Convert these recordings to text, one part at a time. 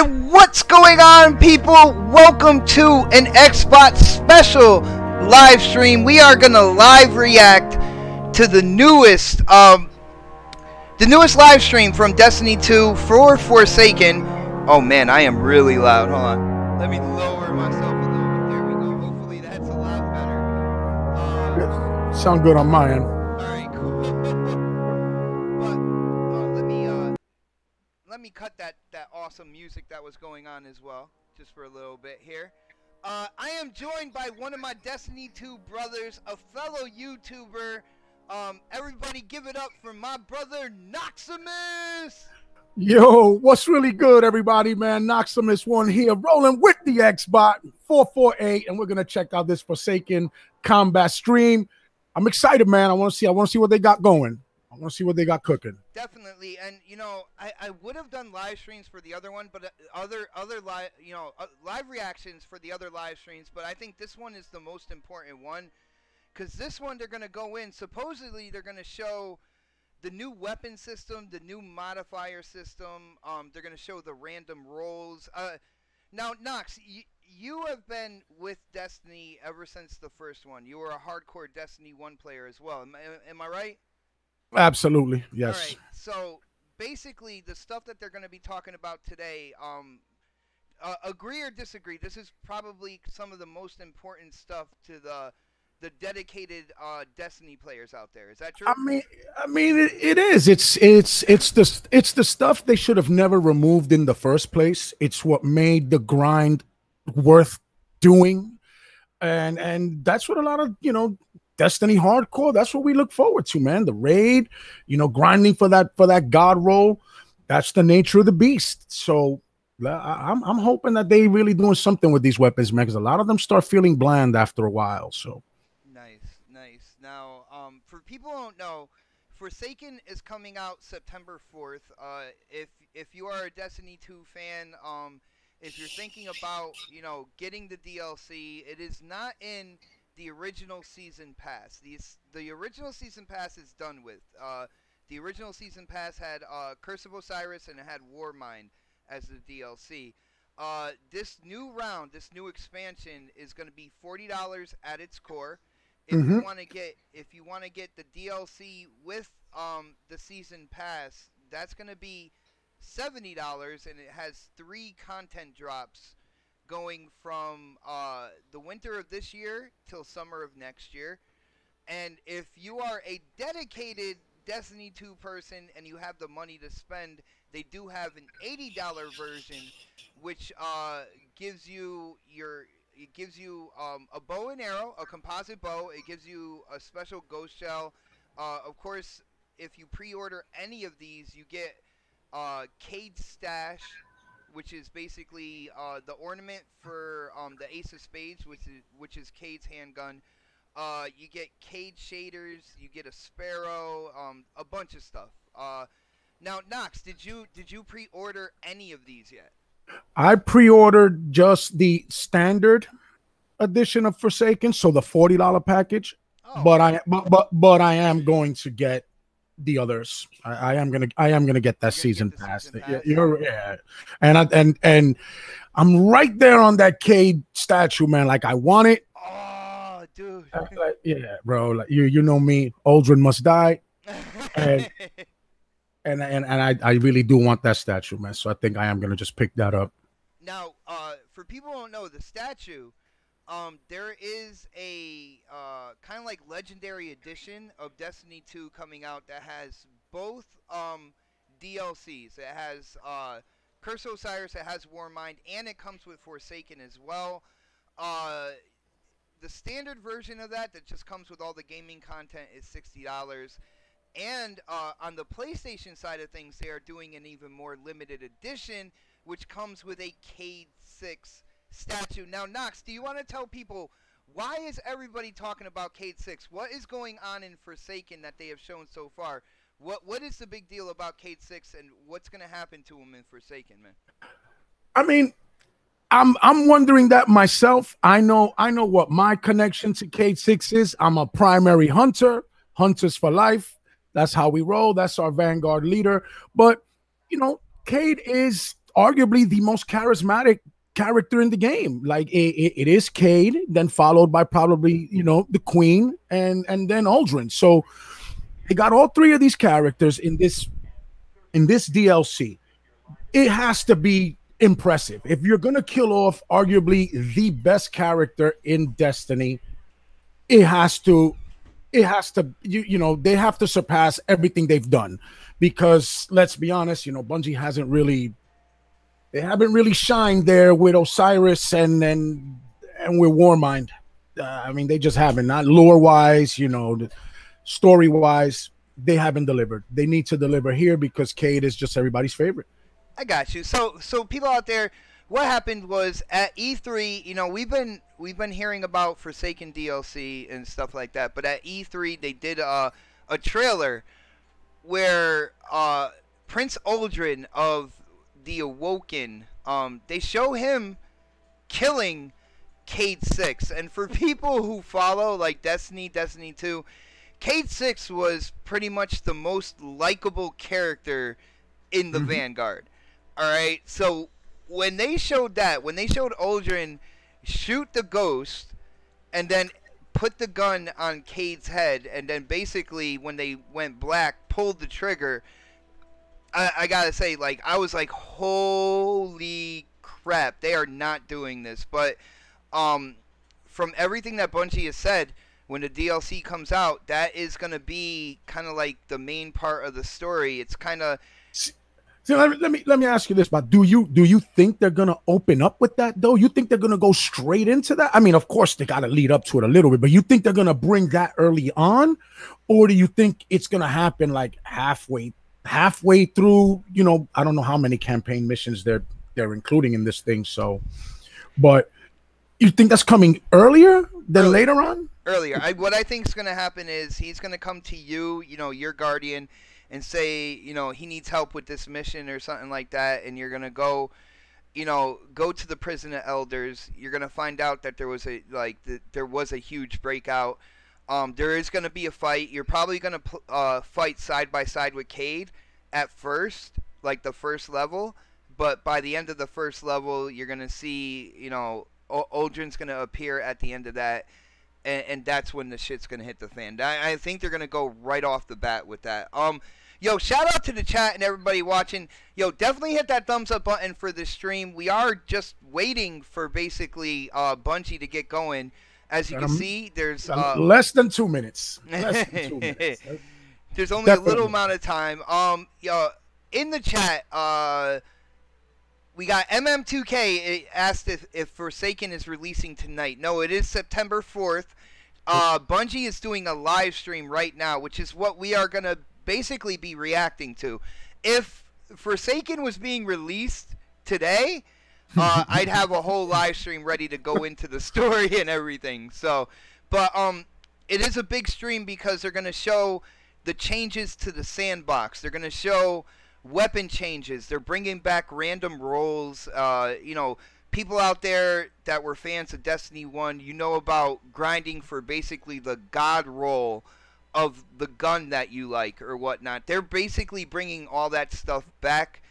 And what's going on, people? Welcome to an Xbot special live stream. We are gonna live react to the newest live stream from Destiny 2 for Forsaken. Oh man, I am really loud. Hold on. Let me lower myself a little bit. There we go. Hopefully that's a lot better. Sound good on my end. Alright, cool. But let me cut that awesome music that was going on as well, just for a little bit here. I am joined by one of my Destiny 2 brothers, a fellow YouTuber. Everybody give it up for my brother, Noximus! Yo, what's really good, everybody, man? Noximus one here, rolling with the Xbot 448, and we're going to check out this Forsaken combat stream. I'm excited, man. I want to see what they got going. I want to see what they got cooking. Definitely, and you know, I would have done live streams for the other one, but other live, you know, live reactions for the other live streams. But I think this one is the most important one, because this one they're gonna go in. Supposedly, they're gonna show the new weapon system, the new modifier system. They're gonna show the random rolls. Now, Nox, you have been with Destiny ever since the first one. You were a hardcore Destiny 1 player as well. Am I right? Absolutely, yes. All right, so basically the stuff that they're going to be talking about today, agree or disagree, this is probably some of the most important stuff to the dedicated Destiny players out there. Is that true? I mean, it is. It's the stuff they should have never removed in the first place. It's what made the grind worth doing, and that's what a lot of, you know, Destiny hardcore, that's what we look forward to, man. The raid, you know, grinding for that god roll. That's the nature of the beast. So I'm hoping that they really doing something with these weapons, man, because a lot of them start feeling bland after a while. So nice. Now, for people who don't know, Forsaken is coming out September 4th. If you are a Destiny 2 fan, if you're thinking about, you know, getting the DLC, it is not in the original season pass. The original season pass is done with. The original season pass had Curse of Osiris and it had Warmind as the DLC. This new round, this new expansion, is going to be $40 at its core. If you want to get the DLC with the season pass, that's going to be $70, and it has 3 content drops going from the winter of this year till summer of next year. And if you are a dedicated Destiny 2 person and you have the money to spend, they do have an $80 version, which gives you a bow and arrow, a composite bow. It gives you a special ghost shell. Of course, if you pre-order any of these, you get Cade Stash, which is basically the ornament for the Ace of Spades, which is Cade's handgun. You get Cade shaders, you get a Sparrow, a bunch of stuff. Now, Nox, did you pre-order any of these yet? I pre-ordered just the standard edition of Forsaken, so the $40 package. Oh. But I am going to get the others. I am gonna get that season pass. Yeah, and I'm right there on that Cade statue, man. Like, I want it. Oh, dude. Yeah, bro. Like, you know me. Aldrin must die. And I really do want that statue, man. So I think I am gonna just pick that up. Now, for people who don't know, the statue, there is a kind of like legendary edition of Destiny 2 coming out that has both DLCs. It has Curse of Osiris, it has Warmind, and it comes with Forsaken as well. The standard version of that just comes with all the gaming content is $60. And on the PlayStation side of things, they are doing an even more limited edition, which comes with a Cade 6 statue. Now, Nox, do you want to tell people, why is everybody talking about Cade 6? What is going on in Forsaken that they have shown so far? What is the big deal about Cade 6, and what's going to happen to him in Forsaken, man? I mean, I'm wondering that myself. I know what my connection to Cade 6 is. I'm a primary hunter, hunters for life. That's how we roll. That's our Vanguard leader. But, you know, Cade is arguably the most charismatic character in the game. Like it is Cade, then followed by probably, you know, the Queen and then Aldrin. So they got all three of these characters in this DLC. It has to be impressive. If you're gonna kill off arguably the best character in Destiny, it has to you know, they have to surpass everything they've done, because let's be honest, you know, Bungie haven't really shined there with Osiris and with Warmind. I mean, they just haven't. Not lore wise, you know, story wise, they haven't delivered. They need to deliver here because Cade is just everybody's favorite. I got you. So people out there, what happened was at E3, you know, we've been hearing about Forsaken DLC and stuff like that, but at E3 they did a trailer where Prince Aldrin of the Awoken, they show him killing Cade 6, and for people who follow like Destiny 2, Cade 6 was pretty much the most likable character in the Vanguard. All right, so when they showed Aldrin shoot the ghost and then put the gun on Cade's head, and then basically when they went black, pulled the trigger, I gotta say, like, I was like, holy crap, they are not doing this. But from everything that Bungie has said, when the DLC comes out, that is gonna be kind of like the main part of the story. It's kind of... So let me ask you this, but do you think they're gonna open up with that though? You think they're gonna go straight into that? I mean, of course they gotta lead up to it a little bit, but you think they're gonna bring that early on, or do you think it's gonna happen like halfway through? You know, I don't know how many campaign missions they're including in this thing. So, but you think that's coming earlier than later on? Earlier. What I think is gonna happen is he's gonna come to you, you know, your guardian, and say, you know, he needs help with this mission or something like that, and you're gonna go, you know, go to the prison of elders. You're gonna find out that there was a huge breakout. There is gonna be a fight. You're probably gonna fight side by side with Cade at first, like the first level, but by the end of the first level, you're gonna see, you know, Aldrin's gonna appear at the end of that. And that's when the shit's gonna hit the fan. I think they're gonna go right off the bat with that. Yo, shout out to the chat and everybody watching. Yo, definitely hit that thumbs up button for this stream. We are just waiting for basically Bungie to get going. As you can see, there's less than 2 minutes. Less than 2 minutes. There's only a little amount of time. Yo, in the chat, we got MM2K asked if Forsaken is releasing tonight. No, it is September 4th. Bungie is doing a live stream right now, which is what we are going to basically be reacting to. If Forsaken was being released today, I'd have a whole live stream ready to go into the story and everything. So, but it is a big stream because they're going to show the changes to the sandbox. They're going to show weapon changes. They're bringing back random roles. You know, people out there that were fans of Destiny 1, you know about grinding for basically the god role of the gun that you like or whatnot. They're basically bringing all that stuff back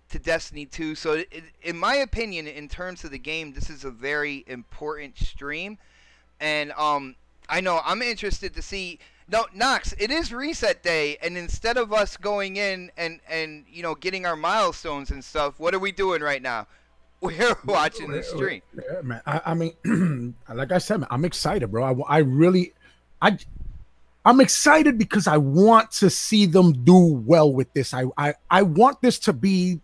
to Destiny 2. So in my opinion, in terms of the game, this is a very important stream. And I know I'm interested to see... No, Nox, it is reset day, and instead of us going in and you know, getting our milestones and stuff, what are we doing right now? We're watching the stream. Yeah, man. I mean, like I said, man, I'm excited, bro. I'm excited because I want to see them do well with this. I want this to be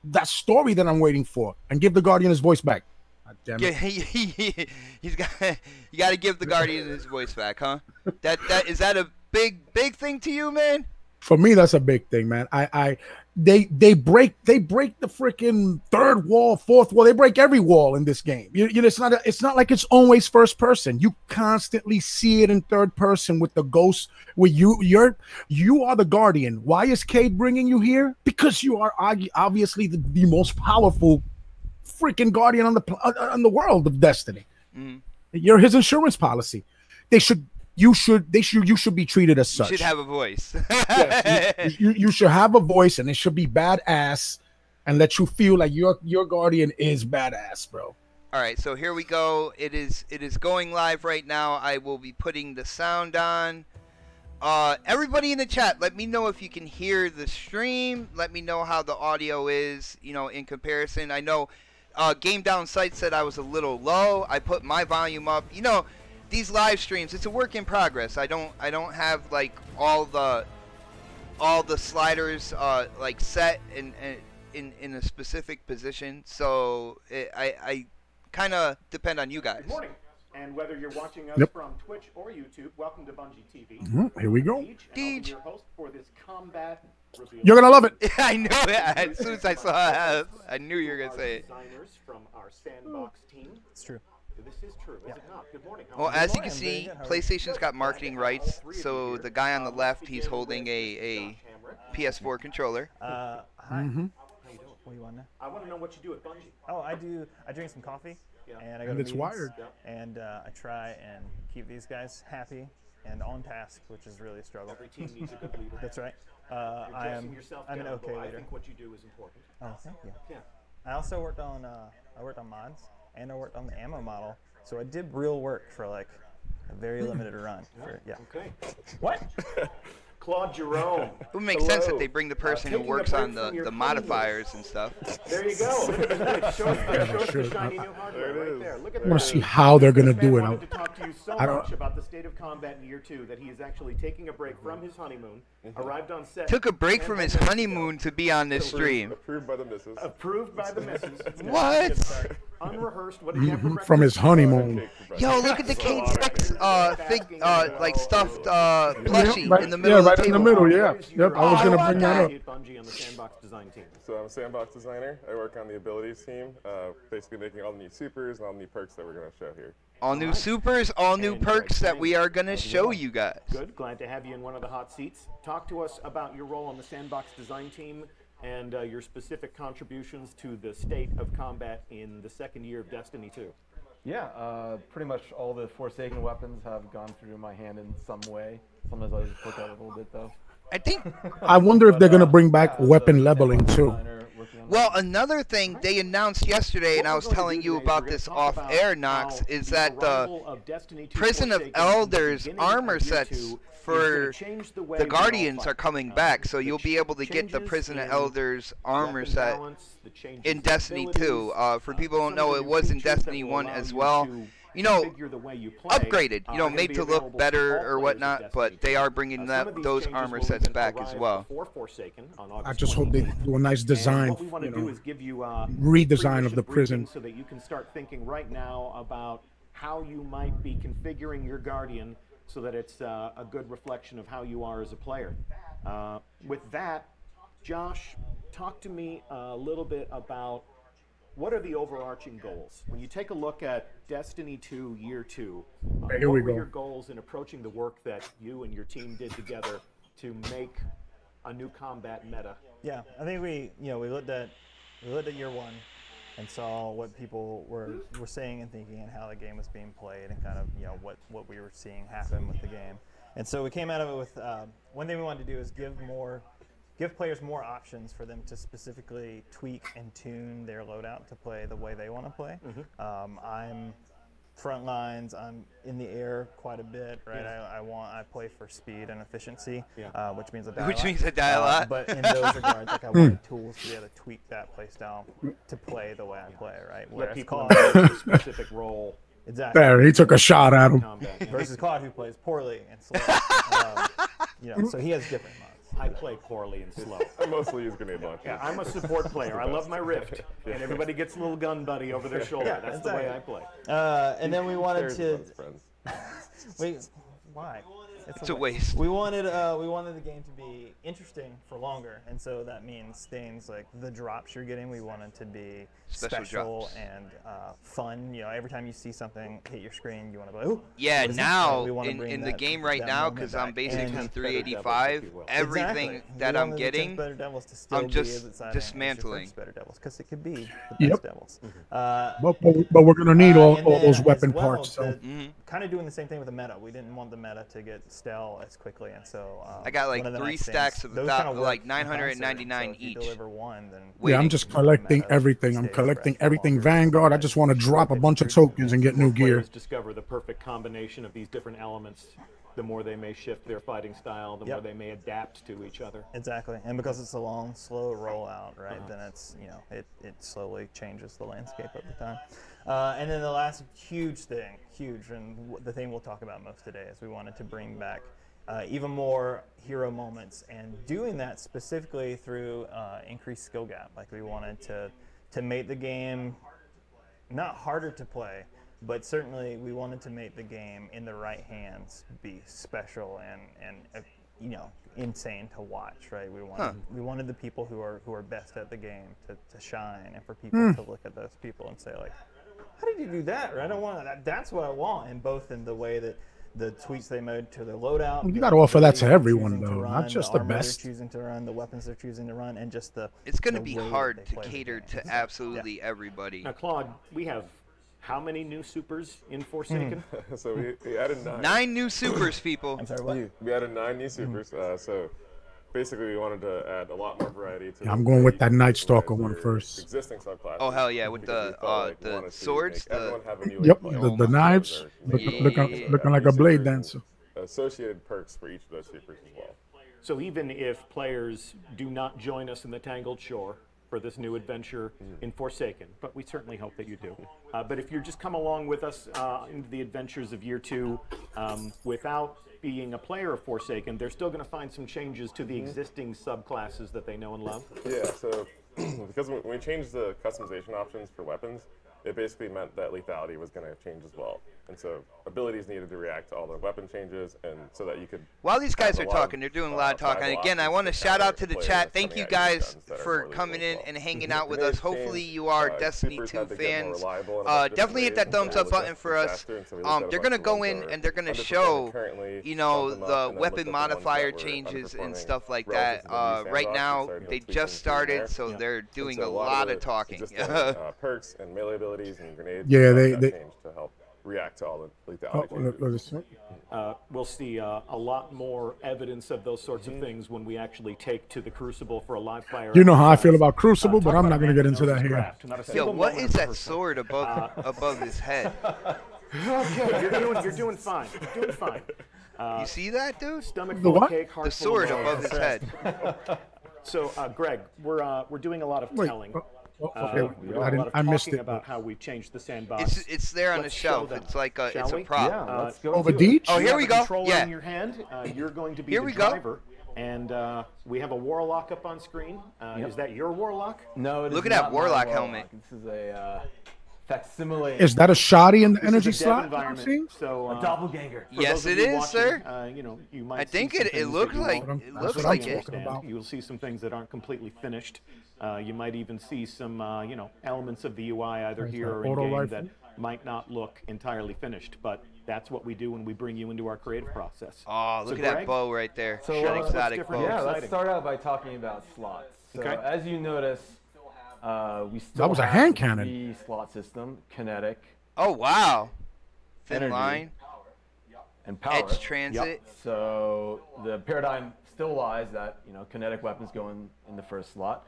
that story that I'm waiting for, and give the Guardian his voice back. God damn it. You got to give the Guardian his voice back, huh? Is that a big thing to you, man? For me, that's a big thing, man. They break the freaking third wall, fourth wall. They break every wall in this game. You know, it's not like it's always first person. You constantly see it in third person with the ghosts. With you are the Guardian. Why is Cade bringing you here? Because you are obviously the most powerful freaking Guardian on the world of Destiny. You're his insurance policy. You should be treated as such. You should have a voice. Yes, you should have a voice, and it should be badass. and let you feel like your guardian is badass, bro. All right, so here we go. It is going live right now. I will be putting the sound on. Everybody in the chat, let me know if you can hear the stream. Let me know how the audio is, you know, in comparison. I know Game Down Sight said I was a little low. I put my volume up. You know, these live streams, it's a work in progress. I don't have like all the sliders like set in a specific position. So I kind of depend on you guys. Good morning. And whether you're watching us from Twitch or YouTube, welcome to Bungie TV. Here we go. Deej. Your host for this combat reveal. You're gonna love it. I knew it. As soon as I saw it, I knew you were gonna say it. Designers from our sandbox team. It's true. This is true, is it not? Good morning. Well, as you can see, PlayStation's got marketing rights. So the guy on the left, he's holding a PS4 controller. Hi. How you doing? What do you want now? I want to know what you do at Bungie. Oh, I drink some coffee, and I go And to it's meetings, wired. and I try and keep these guys happy and on task, which is really a struggle. Every team needs a good leader. That's right. I'm an okay I leader. think what you do is important. Oh, thank you. Yeah. I also worked on mods, and I worked on the ammo model, so I did real work for like a very limited run. Okay. What? Claude Jerome. It would make sense that they bring the person who works on the modifiers and stuff. There you go. Show us the shiny new hardware right there. Look at that. I want to see how they're gonna do it. I wanted to talk to you so much about the state of combat in year 2 that he is actually taking a break from his honeymoon. Arrived on set. Took a break from his honeymoon to be on this stream. Approved by the missus. Approved by the missus. What? Unrehearsed. What did you have for breakfast? From his honeymoon. Yo, look at the Kate Six like stuffed plushie Right, in the middle of the right in the table. middle. Yeah. Yep. I was gonna bring that up. Bungie on the sandbox design team. So I'm a sandbox designer. I work on the abilities team, basically making all the new supers and all the new perks that we're going to show here. All new supers, all new perks that we are gonna show you guys. Good. Glad to have you in one of the hot seats. Talk to us about your role on the sandbox design team and your specific contributions to the state of combat in the second year of Destiny 2. Yeah, pretty much all the Forsaken weapons have gone through my hand in some way. Sometimes I just look at it a little bit though. I think. I wonder if they're gonna bring back weapon leveling too. Well, another thing they announced yesterday, and I was telling you about this off air, Knox, is that the Prison of Elders armor sets for the Guardians are coming back, so you'll be able to get the Prison of Elders armor set in Destiny 2. For people who don't know, it was in Destiny 1 as well. You know, upgraded, you know, made to look better or whatnot, but they are bringing those armor sets back as well. I just hope they do a nice design, what we want to do is give you redesign of the prison, so that you can start thinking right now about how you might be configuring your Guardian so that it's a good reflection of how you are as a player. With that, Josh, talk to me a little bit about what are the overarching goals? When you take a look at Destiny 2 Year 2, what were your goals in approaching the work that you and your team did together to make a new combat meta? Yeah, I think we looked at year 1 and saw what people were saying and thinking and how the game was being played and kind of what we were seeing happen with the game. And so we came out of it with one thing we wanted to do is give players more options for them to specifically tweak and tune their loadout to play the way they want to play. I'm front lines. I'm in the air quite a bit, right? I play for speed and efficiency, which means I die a lot. But in those regards, like I wanted tools to be able to tweak that play style to play the way I play, right? Let people know a specific role. Exactly. There, he took a shot at him. Versus Claude, who plays poorly and slow. So he has different mods. I play poorly and slow. I mostly use grenade launchers. Yeah, I'm a support player. I love my Rift, and everybody gets a little gun buddy over their shoulder. That's the way I play. And then we wanted to. Why? It's a waste. We wanted the game to be interesting for longer, and so that means things like the drops you're getting. We wanted to be special and fun. Every time you see something hit your screen, you want to go, "Ooh!" Yeah, now in the game right now, because I'm basically 385, everything that I'm getting, I'm just dismantling. Because it could be the best devils. But we're gonna need all those weapon parts. So. kind of doing the same thing with the meta. We didn't want the meta to get stale as quickly, and so I got like one of the 3 nice stacks things- of those about kinda work like in concert, 999 so if you each. deliver one, then Yeah, I'm just collecting Meta everything. I'm stays collecting fresh for everything longer. Vanguard. I just want to drop a bunch of tokens and get The more new gear. players discover the perfect combination of these different elements, the more they may shift their fighting style, the more Yep. they may adapt to each other. Exactly, and because it's a long, slow rollout, right? Then it's it slowly changes the landscape over time. And then the last huge thing, and the thing we'll talk about most today, is we wanted to bring back even more hero moments, and doing that specifically through increased skill gap. Like we wanted to make the game not harder to play, but certainly we wanted to make the game in the right hands be special and insane to watch, right? We wanted the people who are best at the game to shine, and for people to look at those people and say like, how did you do that? Right? I don't want that. That's what I want. And both in the way that the tweaks they made to their loadout. You got to offer that to abilities they're everyone, choosing to though, run, not just the armor they're best. choosing to run, the weapons they're choosing to run, and just the. It's going to the be way that hard they to play the cater game. to absolutely everybody. Now, Claude, we have how many new supers in Forsaken? So we added 9. 9 new supers, people. I'm sorry, what? We added 9 new supers. So basically, we wanted to add a lot more variety to. Yeah, I'm going with that the Night Stalker your one first. Existing subclasses. Oh hell yeah, with because we the felt like we the wanted to swords, make everyone have a new Yep, way the, to play. the knives, looking like a blade dancer. Associated perks for each of those supers as well. So even if players do not join us in the Tangled Shore for this new adventure in Forsaken, but we certainly hope that you do. But if you just come along with us into the adventures of Year 2 without being a player of Forsaken, they're still going to find some changes to the existing subclasses that they know and love. Yeah, so because when we changed the customization options for weapons, it basically meant that lethality was going to change as well. And so abilities needed to react to all the weapon changes, and so that you could. While these guys have are a lot talking, of, they're doing a lot of talking. viable And again, I options want to shout counter out to the players chat. coming Thank you at with guys guns that are for more coming lethal in as well. and hanging out with Grenades us. Hopefully changed, you are Destiny supers 2 had to get more fans. reliable in a bunch of Definitely hit that different thumbs ways, up button adjust for us. faster, and so we looked at a They're bunch gonna of go ones in that and they're gonna are show, currently, you know, bump them up, the and then looked weapon at the ones that modifier were changes and underperforming stuff like relative that. to the new Right sandbox, now, and started, they tweak just things here and started, there. so Yeah. they're doing And a so lot the of talking. existing, perks and melee abilities and grenades. Yeah, and they- stuff they- got changed to help react to all the lethality Oh, changes. listen. We'll see a lot more evidence of those sorts of things when we actually take to the Crucible for a live fire. You know how I feel exercise. about Crucible, but Talk I'm about not going to get into Randy that here. Craft. Not a Yo, single what moment is of that her- sword above his head? Okay, you're doing fine. You're doing fine. You see that, dude? Stomach The full what? of cake, heart The full of sword love. above his head. So, Greg, we're doing a lot of Wait, telling. okay, We're doing a lot of I missed talking it. about how we've changed the sandbox. It's there on the Let's show shelf. them. It's like Shall it's a we? prop. Yeah, let's go. Over do it. Deej? Oh, You here have we a go. controller Yeah. in your hand. You're going to be Here the we go. driver, and we have a warlock up on screen. Is that your warlock? No, it is Look at that not my warlock helmet. This is a facsimile. Is that a shoddy in the This energy is a dev slot? I'm environment. seeing? So, a doppelganger? for Yes, those of it you is, watching, sir. you might I think see some it things looks that you like won't it That's looks what like I'm it. talking about. You'll see some things that aren't completely finished. You might even see some, elements of the UI either There's here that or in auto game rifle. that might not look entirely finished. But that's what we do when we bring you into our creative process. Oh, So, look at that Greg, bow right there. So, That what's exotic different? bow. Yeah, Exciting. let's start out by talking about slots. So, Okay. as you notice, we still was a have hand cannon. the slot system, kinetic, Oh wow. Thin Energy. line, and power. edge transit. So the paradigm still lies that kinetic weapons go in the first slot,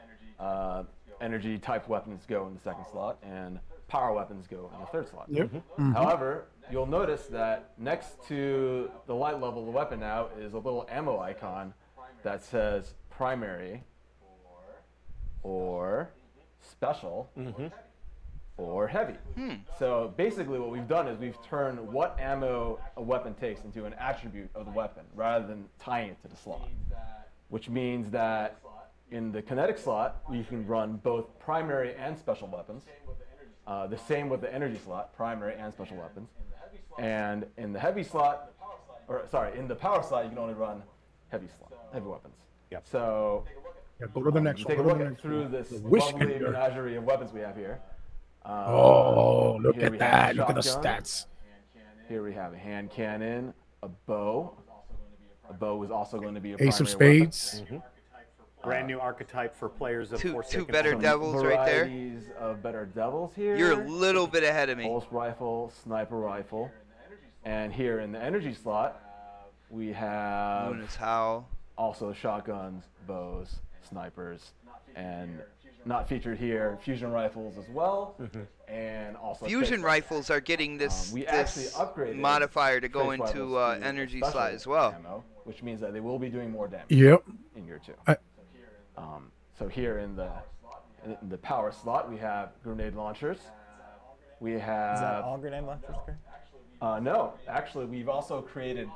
energy type weapons go in the second slot, and power weapons go in the third slot. Yep. However, you'll notice that next to the light level of the weapon now is a little ammo icon that says primary or special or heavy. So basically what we've done is we've turned what ammo a weapon takes into an attribute of the weapon rather than tying it to the slot, which means that in the kinetic slot, we can run both primary and special weapons. The same with the energy slot, primary and special weapons. And in the heavy slot, in the power slot, you can only run heavy weapons. Yep. So Yeah, go to the next take a one. Go look to the at next through one. this Wish lovely finger. menagerie of weapons we have here. Oh, look Here at we have that. a Look at the shotgun. stats. Here we have a hand cannon, a bow. A bow is also going to be a Ace of primary weapon. spades. Brand new archetype for players of Two Forsaken. better Some devils right there. Varieties of better devils here. You're a little bit ahead of me. Pulse rifle, sniper rifle, And here in the energy slot, we have Luna's Howl. also shotguns, bows, snipers, and not featured here, fusion rifles as well, and also Fusion trace rifles are getting We actually upgraded modifier to go trace into rifles to energy special slot as well. ammo, which means that they will be doing more damage Yep. in year 2. So here in the power slot, we have grenade launchers. We have. Is that all grenade launchers? No, actually, we've also created.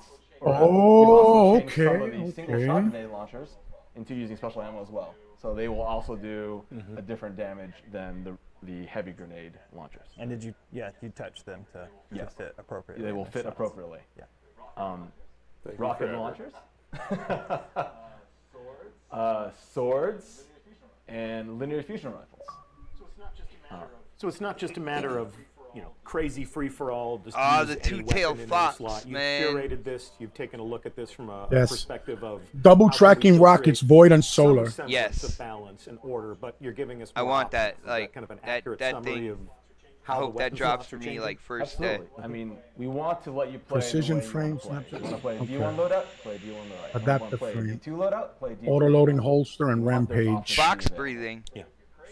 Oh, we've also changed some of okay, the single shot grenade launchers into using special ammo as well. So they will also do a different damage than the heavy grenade launchers. And did you? Yeah, you touch them to fit appropriately. They will in fit shots. appropriately. Yeah. Rocket launchers. Swords and linear fusion rifles. So it's not just a matter of, crazy free-for-all. The two-tailed fox, You've man. curated this. You've taken a look at this from a Yes. perspective of Double how can we tracking still rockets, create void and some solar. semblance Yes. of balance and order, but you're giving us. I more want that, options. Is like, kind of an that- accurate that summary thing. of I how the hope that weapon drops slots for are me changing? like first day. Absolutely. I mean, we want to let you play Precision the way frame, you want to play. snapshot. You want to play a Okay. D1 loadout? Play D1 loadout. You Adaptive want to play a frame. D2 loadout? Play D2. Auto-loading holster and We want those rampage. options Box to be there. breathing Yeah.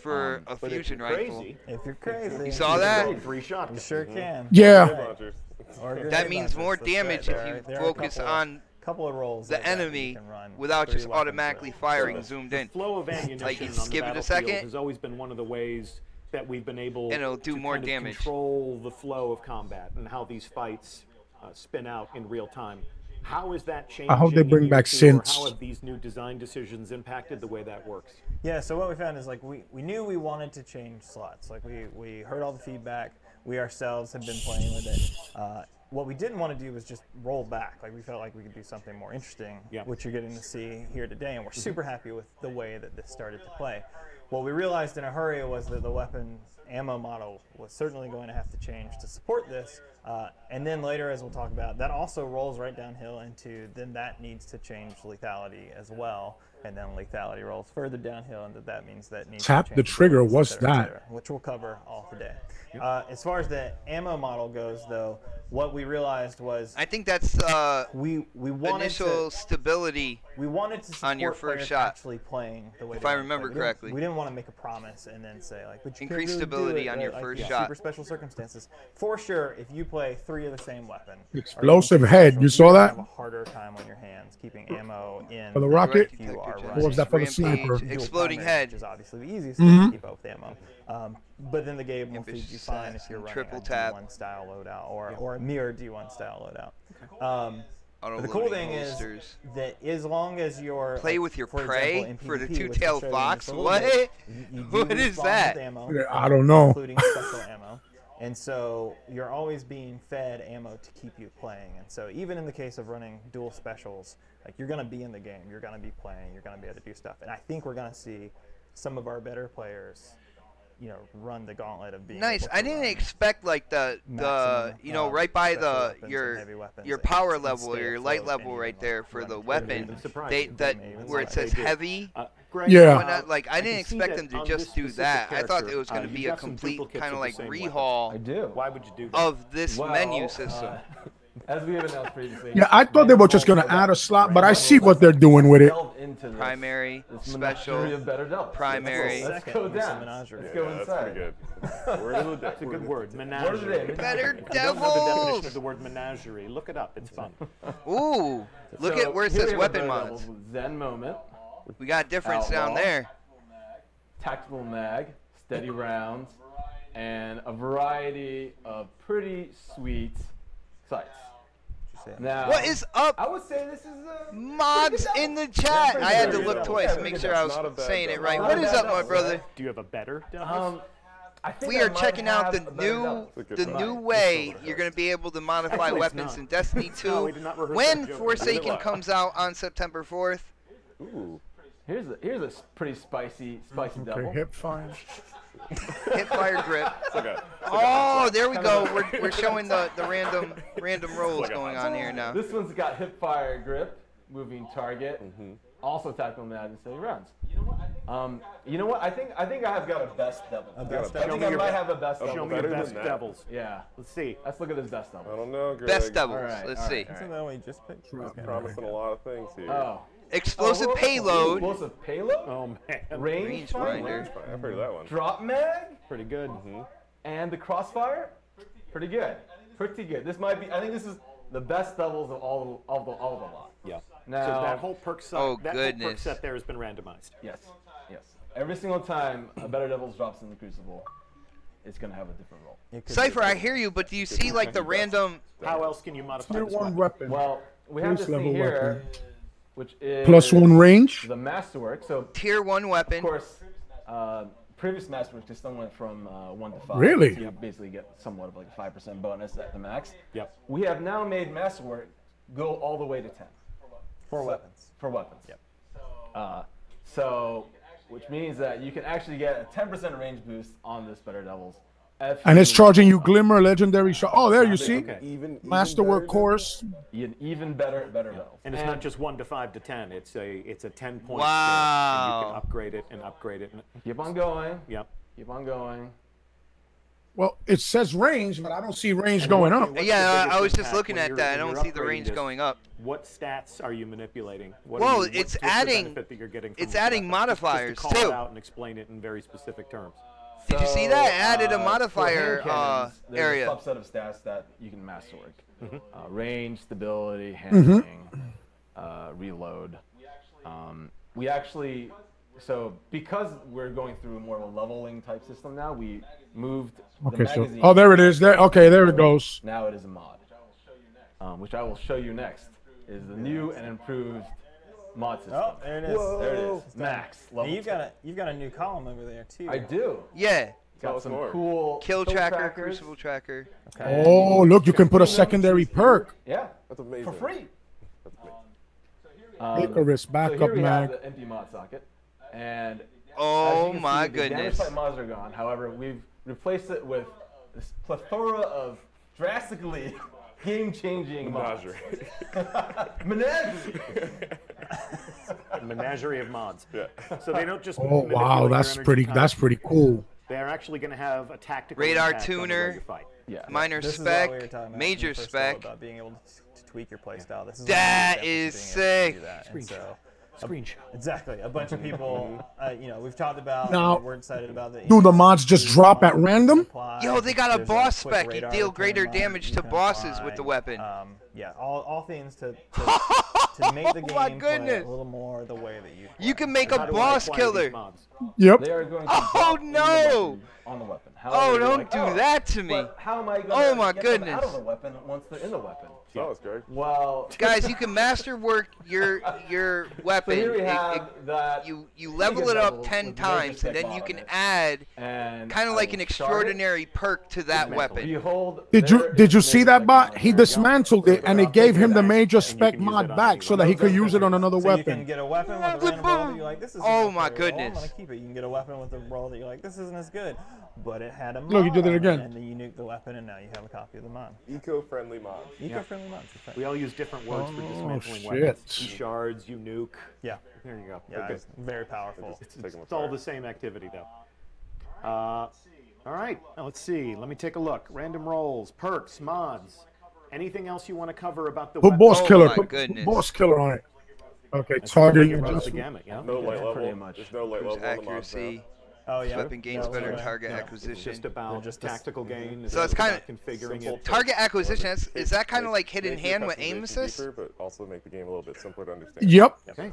for a But if fusion you're rifle. crazy, If you're crazy, You saw that? 3 shots. You sure can. Yeah. Launchers. Or That grenade means more launchers, that's damage right. if you There are a focus couple- on couple of rolls the like that you enemy can run without 3 just weapons automatically with. firing zoomed in. Flow of ammunition Like, you on the skip it a battlefield second, has always been one of the ways that we've been able and it'll do to more kind of damage. control the flow of combat and how these fights spin out in real time. How is that changing? I hope they in bring year back 2, or synths. How have these new design decisions impacted the way that works? Yeah, so what we found is like we knew we wanted to change slots. Like we heard all the feedback. We ourselves had been playing with it. What we didn't want to do was just roll back. Like we felt like we could do something more interesting, Yeah. which you're getting to see here today, and we're super happy with the way that this started to play. What we realized in a hurry was that the weapon ammo model was certainly going to have to change to support this. And then later, as we'll talk about, that also rolls right downhill into then that needs to change lethality as well. And then lethality rolls further downhill, and that means that needs Tap to the change trigger, abilities, what's et cetera, et that? cetera, which we'll cover all today. As far as the ammo model goes, though, what we realized was I think that's we wanted initial to stability. we wanted to support on your first players shot. actually playing the way If they I wanna play. remember correctly. We didn't want to make a promise and then say like, but you can't Increase really stability do it, on your like, first yeah, shot. Super special circumstances. For sure, if you play 3 of the same weapon, or Explosive even head, special, you saw you're gonna that? Have a harder time on your hands keeping ammo in. For the rocket? if you are Detector running Or was that for the Rampage, sniper? dual Exploding primary, head. which is obviously the easiest thing to keep up with ammo. But then the game will feed Ambitious you fine if you're assassin, running triple a tap. D1 style loadout or a mirror D1 style loadout. But the Auto-loading cool thing holsters. is that as long as you're Play like, with your for prey example, in for the PvP, which we'll two-tailed show you in fox? just a little What? bit, you do What is respawn that? with ammo, I don't know. including special ammo. And so you're always being fed ammo to keep you playing. And so even in the case of running dual specials, like you're going to be in the game, you're going to be playing, you're going to be able to do stuff. And I think we're going to see some of our better players, run the gauntlet of being Nice. able I to didn't run expect like the maximum, right by special the weapons and heavy weapons your and power stay level or your afloat light and level even, right there for run the clear. weapon. I'm surprised They you that didn't even where it say says they did. heavy. Greg, Yeah. When I didn't can see expect that them to on just this do specific that. I thought character, it was going to you've be a got some complete duplicates kind of of the like same weapon. rehaul I do. Why would you do that? of this Well, menu system. As we have announced previously. Yeah, I thought they were just going to add a slot, but I see what they're doing with it. Delve into this, Primary, this special, menagerie of better devils. primary. Let's Second go is a down. menagerie. Let's Yeah, go that's inside. pretty good. Word of the day. It's a good word, Word of the menagerie. day. Better I don't know the definition devils. of the word menagerie. Look it up. It's fun. Ooh, look So at where it here says we have weapon Better mods. Devils with Zen Moment, We got a difference down Outlaw. there. Tactical Mag, Steady Rounds, and a variety of pretty sweet sights. Now, What is up, I would say this is a mods in the chat? pretty I had to good. look Yeah, twice to pretty make good. sure I Not a was bad saying it devil. right. Not What a is bad up, my devil, brother? right? Do you have a better devil? I think We I are might checking out have the a better new devil. It's a good the try. new way you're going to be able to modify Actually, it's weapons not. in Destiny 2 No, we did not rehearse when that joke. Forsaken What? comes out on September 4th. Ooh. Here's a pretty spicy Okay, devil. hip fire. Hip fire grip. Okay. Oh, there we go. We're showing the random rolls going on here now. This one's got hip fire grip, moving target, also tactical mag and steady rounds. You know what? I think I have got a best devil. best I devil. think I might have a best devil. Show me your better than best that. devils. Yeah. Let's see. Let's look at this best devil. I don't know, Greg. Best doubles. All right, Let's all see. right, all Isn't that what we just picked? Okay. Promising a lot of things here. Oh. Explosive Oh, payload. Explosive payload. Oh man, Range Rangefinder. finder. I've heard of that one. Drop mag. pretty good. And the crossfire. Pretty good. Pretty good. This might be. I think this is the best devils of all of the lot. Yeah. Now, So that whole perk set, Oh, that whole perk goodness. set there has been randomized. Yes. Yes. Every single time a better devils drops in the crucible, it's gonna have a different role. It could Cypher, be- I hear you, but do you see like the random? How else can you modify Tier this 1 weapon? weapon. Well, we have Boost this thing level here, weapon. which is +1 range. the masterwork. So Tier 1 of weapon. course, previous masterwork just went from 1 to 5. Really? So you basically get somewhat of like a 5% bonus at the max. Yep. We have now made masterwork go all the way to 10 For weapons. for weapons. Yep. So, which means that you can actually get a 10% range boost on this Better Devils. And it's charging you Glimmer, Legendary Shot. Oh, there you see. Okay. Even Masterwork better course. An even better Devil. And it's not just 1 to 5 to 10. It's a 10-point Wow. scale. And you can upgrade it and upgrade it. Keep on going. Yep. Keep on going. Well, it says range, but I don't see range going up. What's the Yeah, biggest I was just impact looking when at you're- that. I when don't you're see the upgrading range this? going up. What stats are you manipulating? Well, what's it's the adding- benefit that you're getting from it's this adding weapon? Just modifiers, to call too. it out and explain it in very specific terms. Did you see that? Added a for modifier hand cannons, there's area. a subset of stats that you can masterwork. Range, stability, handling, reload. We actually, so because we're going through more of a leveling type system now, we moved the Okay, so magazine. oh, there it is. There. Okay, there it goes. Now it is a mod, which I will show you next. Is the new and improved mod system. Oh, there it is. There it is. Max level. And you've got a new column over there too. I do. Yeah. Tell Got us some more. cool Kill tracker, trackers. crucible tracker. Okay. Oh, look, you can put a secondary perk. Yeah. That's amazing. For free. That's amazing. Icarus, So backup here we mag. have the empty mod socket, and Oh as you can my see, the damage goodness. type mods are gone. However, we've replaced it with this plethora of drastically game-changing mods. Menagerie. A menagerie of mods. Yeah. So they don't just. Oh manipulate wow, your that's energy pretty. type. That's pretty cool. They're actually going to have a tactical Radar impact on the way tuner. you fight. Yeah. Minor This is what spec, we were talking about when major we first spec. started about being able to tweak your playstyle. This is That one of the is steps of being able to do sick. that. And so, Screenshot. exactly. A bunch of people, we've talked about. Now, we're excited about the. Do the mods just drop at random? Yo, they got a There's boss quick spec. You radar deal repair greater mod damage you to can bosses with apply. the weapon. Yeah, all things to make the Oh my game play goodness. a little more the way that you. You play. can make How a do I boss acquire these killer. mods? Yep. They are going to Oh, drop in the no. weapon on the weapon. Oh, However, you're don't like, do oh, that to me. But how am I going Oh to my get them out goodness. of the weapon once they're in the weapon? Tell us, Greg. Well, Guys, you can masterwork your so weapon. here we It- have it- that. you level it up 10 times, and then you can add and kind of like an extraordinary perk to that Dismantle. weapon. Behold, Did you see that bot? He dismantled it and it gave him the major spec mod back so that he could use it on another So you can weapon. get a weapon with a random roll that you're like, this is. Oh my goodness. I'm gonna keep it. You can get a weapon with a roll that you're like, this isn't as good, but it had a mod. Look, he did it on again. And then you nuke the weapon, and now you have a copy of the mod. Eco-friendly mods. Eco-friendly mods. That's right. We all use different words for dismantling shit. weapons. You shards, you nuke. Yeah. There you go. Yeah, Okay. it's very powerful. It's all the same activity, though. All right, now let's see. Let me take a look. Random rolls, perks, mods. Anything else you want to cover about the Put weapon? boss Oh killer. my Put goodness. boss killer on it. Okay, Pretty target. much Just, the gamut, yeah? No light level. pretty much. There's no light Cruise level on the mods now. accuracy. Oh yeah. Weapon gains No, better no, no. target No. It's acquisition. just about just tactical gain. So it's about kinda- configuring Simple it. Target acquisition, is that kind of Make- like hidden make your hand with customization aim assist? deeper, but also make the game a little bit simpler to understand. yep. Okay.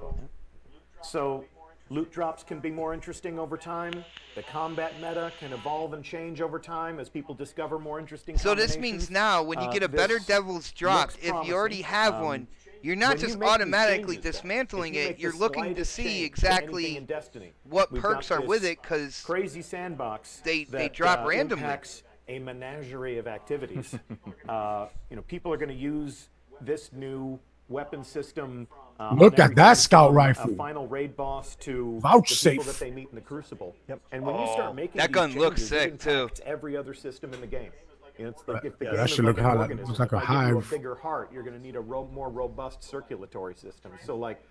So loot drops can be more interesting over time. The combat meta can evolve and change over time as people discover more interesting So this means combinations. now when you get a better This Devil's Drop, looks if you already promising. have one, you're not when you just make these automatically changes, dismantling if you it, make the you're looking to slightest see change to anything exactly in Destiny, what we've perks got are with this it, because crazy sandbox they that, drop randomly. impacts a menagerie of activities. People are going to use this new weapon system. Look on at everything that scout from rifle. A final raid boss to Vouchsafe. the people that they meet in the Crucible. Yep. And when you start making that these gun looks changes, it sick, too. impacts every other system in the game. You know, it's like if the Yeah, game that is should like look an how that organism, looks like a if I give you hive. a bigger heart, you're going to need a more robust circulatory system. So like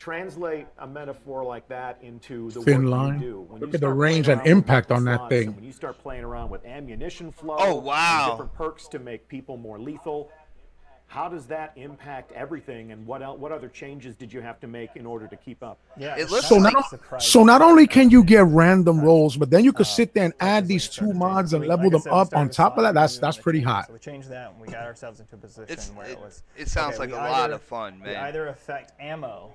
translate a metaphor like that into the Thin work line. you do. When Look you at the start range playing and around with impact weapon on that slots, thing. and when you start playing around with ammunition flow, Oh, wow. and different perks to make people more lethal, how does that impact everything, and what other changes did you have to make in order to keep up? Yeah, It it's looks kinda like- surprising. So not only can you get random rolls, but then you could sit there and add these two mods and level them up on top of that. That's pretty hot. So we changed that, and we got ourselves into a position where it was. It sounds okay, like we a lot either- of fun, We man. either affect ammo.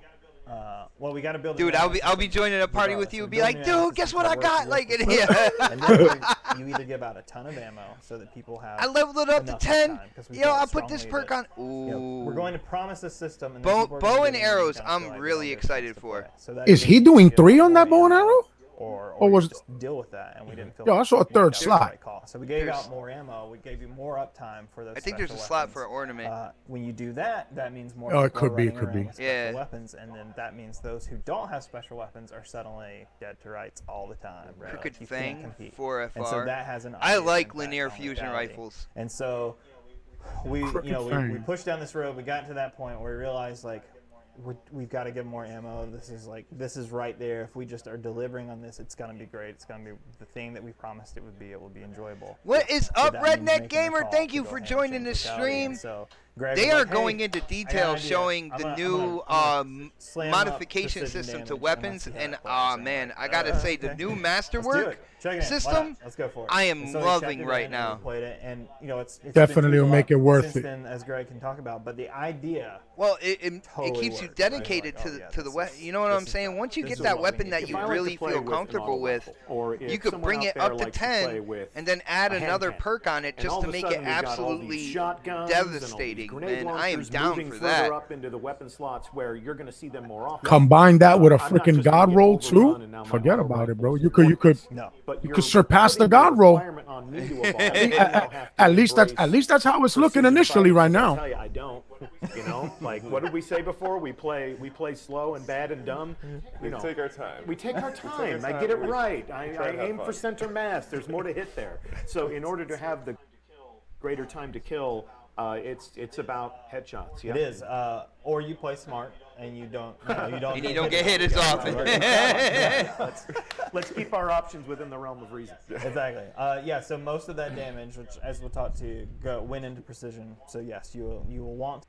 Well, we got to build. Dude, I'll be joining a party with you and be like, dude, guess what I got? Like, yeah. And then you either give out a ton of ammo so that people have. I leveled it up to enough 10. uptime, 'cause we Yo, feel I put this strongly perk on. that, Ooh. you know, we're going to promise a system. And then Bow, people are gonna bow get and in and arrows, kinda feel I'm like really they don't get a excited chance to for. play. So that Is he doing 3 on that bow and arrow? Or was- just deal with that, and we didn't feel. Yo, I saw a like that third was the slot. right call. So we gave There's- out more ammo. We gave you more uptime for those. I think there's a special slot weapons. for an ornament. When you do that, that means more. Oh, it people are could be, running could around be. with special Yeah. weapons, and then that means those who don't have special weapons are suddenly dead to rights all the time. Right? Crooked Like, you can't Fang, compete. 4FR. And so that has an. I obvious like impact linear on fusion lethality. rifles. And so we, Crooked we Fang. pushed down this road. We got to that point where we realized like. We've got to get more ammo. This is right there. If we just are delivering on this, it's gonna be great. It's gonna be the thing that we promised it would be. It will be enjoyable. What is So up, that means Redneck making the Gamer? call Thank to you go for ahead and joining change this lethality. stream. And so Greg They was are like, going hey, into I got an detail idea. showing I'm the gonna- new I'm gonna slam up modification precision system to damage, and weapons, let's see how and it plays. And man, we're I like, gotta say the okay. new Let's do Masterwork it. Check it in. Why not? system, Let's go for it. I am And so we loving checked it right in, now. and we played it, and you know it's Definitely been will tweaked a make it lot worth since it. then, as Greg can talk about. But the idea. Well, it Totally keeps you works, right? dedicated Like, to oh, the yeah, to the this weapon. is- You know what this I'm is saying? fun. Once you This get is that what we weapon need. that If you I like to really play feel with an comfortable auto with, rifle, or you if could someone bring out it there up to likes 10 play with and then add a hand another cannon. perk on it And just all to of a make sudden it we've got all these absolutely shotguns and all these devastating. grenade Man, I am launchers down moving for further that. up into the weapon slots where you're going to see them more often. Combine that with a I'm not freaking just God gonna get roll overrun too. and now my Forget auto about it, bro. rifles You are could pointless. No. But you you're could surpass the putting God roll. requirement on me to evolve. I now have to At least that's embrace that's how it's looking precision initially fighting, right because I now. tell you, I don't. You know, like what did we say before? We play slow and bad and dumb. We take our time. We take our time. I time. get it We right. try I to have aim fun. for center mass. There's more to hit there. So in order to have the greater time to kill, it's about headshots. Yeah. It is, or you play smart and you don't, you don't. And you don't get hit as often. Let's keep our options within the realm of reason. Exactly. Yeah. So most of that damage, which as we'll talk to, went into precision. So yes, you will want.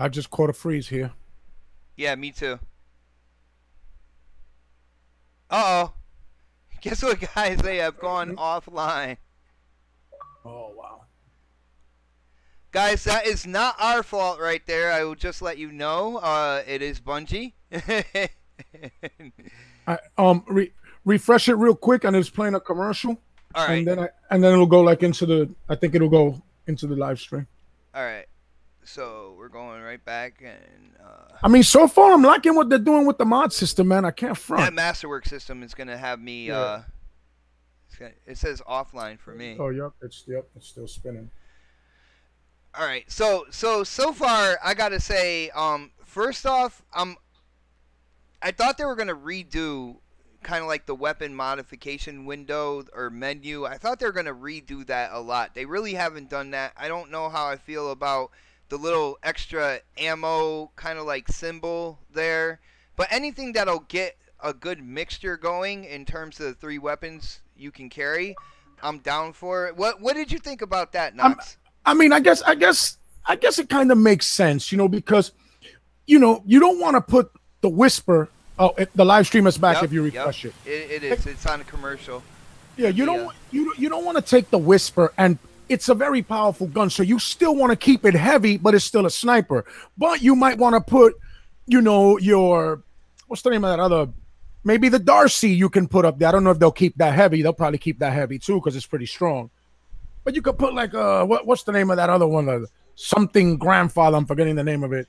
I just caught a freeze here. Yeah, me too. Uh-oh. Guess what, guys? They have gone offline. Oh wow. Guys, that is not our fault right there. I will just let you know. It is Bungie. Refresh it real quick, and it's playing a commercial. All right. And then it'll go like into the. I think it'll go into the live stream. All right. So we're going right back, and I mean, so far I'm liking what they're doing with the mod system, man. I can't that front. Masterwork system is gonna have me. Yeah. It says offline for me. Oh, yep, it's still spinning. All right. So far, I gotta say, first off, I thought they were gonna redo kind of like the weapon modification window or menu. I thought they were gonna redo that a lot. They really haven't done that. I don't know how I feel about the little extra ammo kind of like symbol there, but anything that'll get a good mixture going in terms of the 3 weapons you can carry, I'm down for it. What did you think about that, Knox? I mean, I guess it kind of makes sense, because, you don't want to put the whisper. Oh, the live stream is back. Yep, If you refresh it is. It's on a commercial. Yeah, you don't want to take the whisper, and it's a very powerful gun, so you still want to keep it heavy, but it's still a sniper. But you might want to put, your what's the name of that other? Maybe the Darcy you can put up there. I don't know if they'll keep that heavy. They'll probably keep that heavy too because it's pretty strong. But you could put like what's the name of that other one? Something grandfather. I'm forgetting the name of it.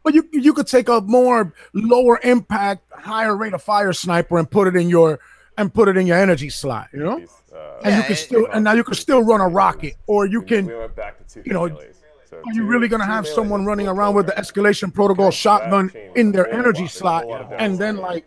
But you could take a more lower impact, higher rate of fire sniper and put it in your energy slot, and you can still now you can still run a rocket, or you can, We went back to 2 you know, melees. So are you really gonna have someone running around with the escalation protocol shotgun in their energy slot, and then like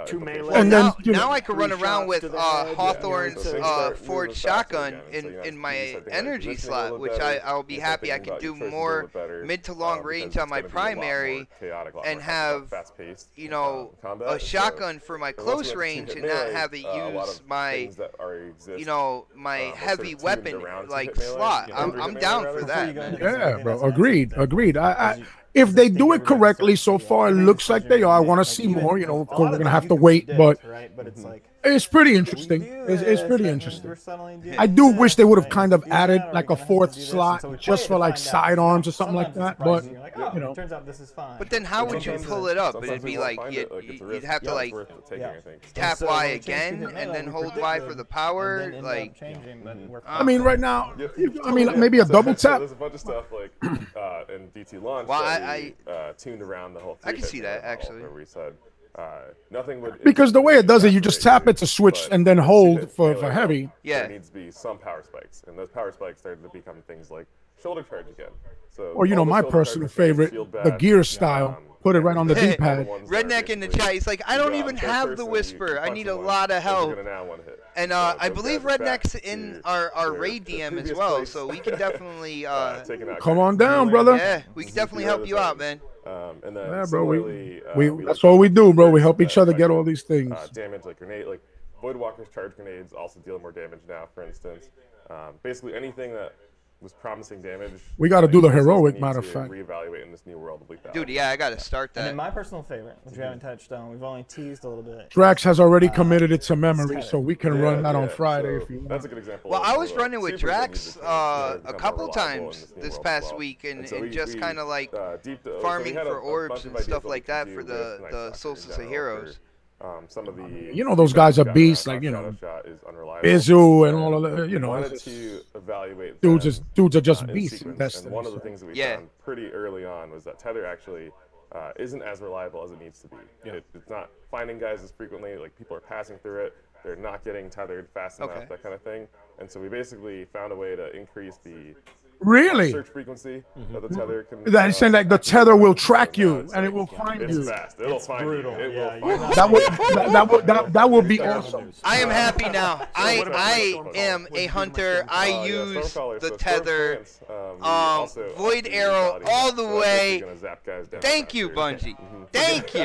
Two melee. Well, And then, now, you know, now I can run three around shots with to the head, Hawthorne's So things start moving forged faster shotgun again. So, you know, in you my start thinking, like, energy positioning a slot, little which better. I'll be You start happy I thinking can about your do choices a more little better, mid to long because range it's on my gonna be a lot more primary chaotic, a lot and more have, fast-paced, you know, combat. a And so shotgun for my once we close have to range hit and not melee, have it a lot use of my, things that exist, you know, my are sort of heavy tuned weapon around to like hit melee, slot. you know, I'm melee down rather. for Before that, you go man. into this, I Yeah, think bro. that's an Agreed. excellent Agreed. example. If they Think do it everybody's correctly so so far, it every looks like they decision are. I you want to make, see like, even more. You know, a of lot course, of we're gonna things have you to can wait, but predict, right? But it's like, it's pretty we interesting. do It's this, pretty that means interesting. we're suddenly doing I do this, wish they would have right? kind If of we do added that, are we like a gonna have to fourth do this? slot And so we play just it for to like find out. sidearms or something like Sometimes that. it's But surprising. You're like, you oh, know, it turns out this is fine. But then how would you Sometimes pull it up? Sometimes It'd be we won't like find it. Like, it's a you'd risk have to that's like worth taking, Yeah. I think. tap So Y when it changed to again hit and melee, then we hold Y predicted for the and power. then ended up Like, changing, but we're I mean, right now, I mean, maybe a So- double so tap. there's a bunch of stuff like in DT launch Well, that I tuned around the whole. I can see that, model, actually. Where we said nothing would. Because the way it does it, you just tap it to switch But and then once you hold hit for melee, heavy. Yeah. There needs to be some power spikes, and those power spikes started to become things like shoulder charge again. So Or, you know, all the my shoulder charge personal mechanics, favorite, shield the bash, gear style. Put it right on the damage D-pad. all the ones that are Redneck in the basically chat, he's like, I you don't go out even third have the person, you whisper. I punch need a them once, lot of those are help. gonna now one hit. And So I those believe guys are back Redneck's to in our their raid DM as previous well, place. so we can definitely Taking out Come on guys. down, brother. yeah, we can definitely help you out, man. And then Yeah, bro. similarly, We looked that's all we at do, bro. We things help each that other get affect, all these things. damage like grenade, like Voidwalker's charge grenades also deal more damage now. For instance, basically anything that was promising damage. We got to do the us heroic, need matter of to fact. reevaluate in this new world of lethality. Dude, yeah, I gotta start And then that. my personal favorite, which we haven't touched on, we've only teased a little bit. Drax has already committed it to memory, so we can Yeah, run that on yeah, Friday so if you that's want. a good example. Well, of I was the running with supers that Drax need to change to a become couple more reliable in times new this world past as well. week, and so just we, kind of like so farming we had for a orbs bunch of and ideas stuff what like we could that do for with the Night Stalker in Solstice of general Heroes. for, some of the You know, those guys are feedback beasts, around like, you Shadow know, Shot is unreliable. Izu and And all of the, you we know, wanted it's to just- evaluate dudes are just in beasts in sequence. Destiny. And one of the so. things that we Yeah. found pretty early on was that Tether actually isn't as reliable as it needs to be. It's not finding guys as frequently, like people are passing through it, they're not getting tethered fast enough, Okay. that kind of thing. And so we basically found a way to increase the Really? search frequency that the tether can. That is saying like the tether will track So now you it's and it like, will find it's you. fast. It'll find brutal. you. It Yeah, will you're find That you. would that would be awesome. I am happy now. what about I Stormcaller? am What'd a you do to my hunter. Stormcaller? I Yeah, use Stormcaller. the So tether, Stormclance, we also void do arrow lethality all now, the so that's way. actually gonna zap guys down Thank you, faster. Bungie. Thank you.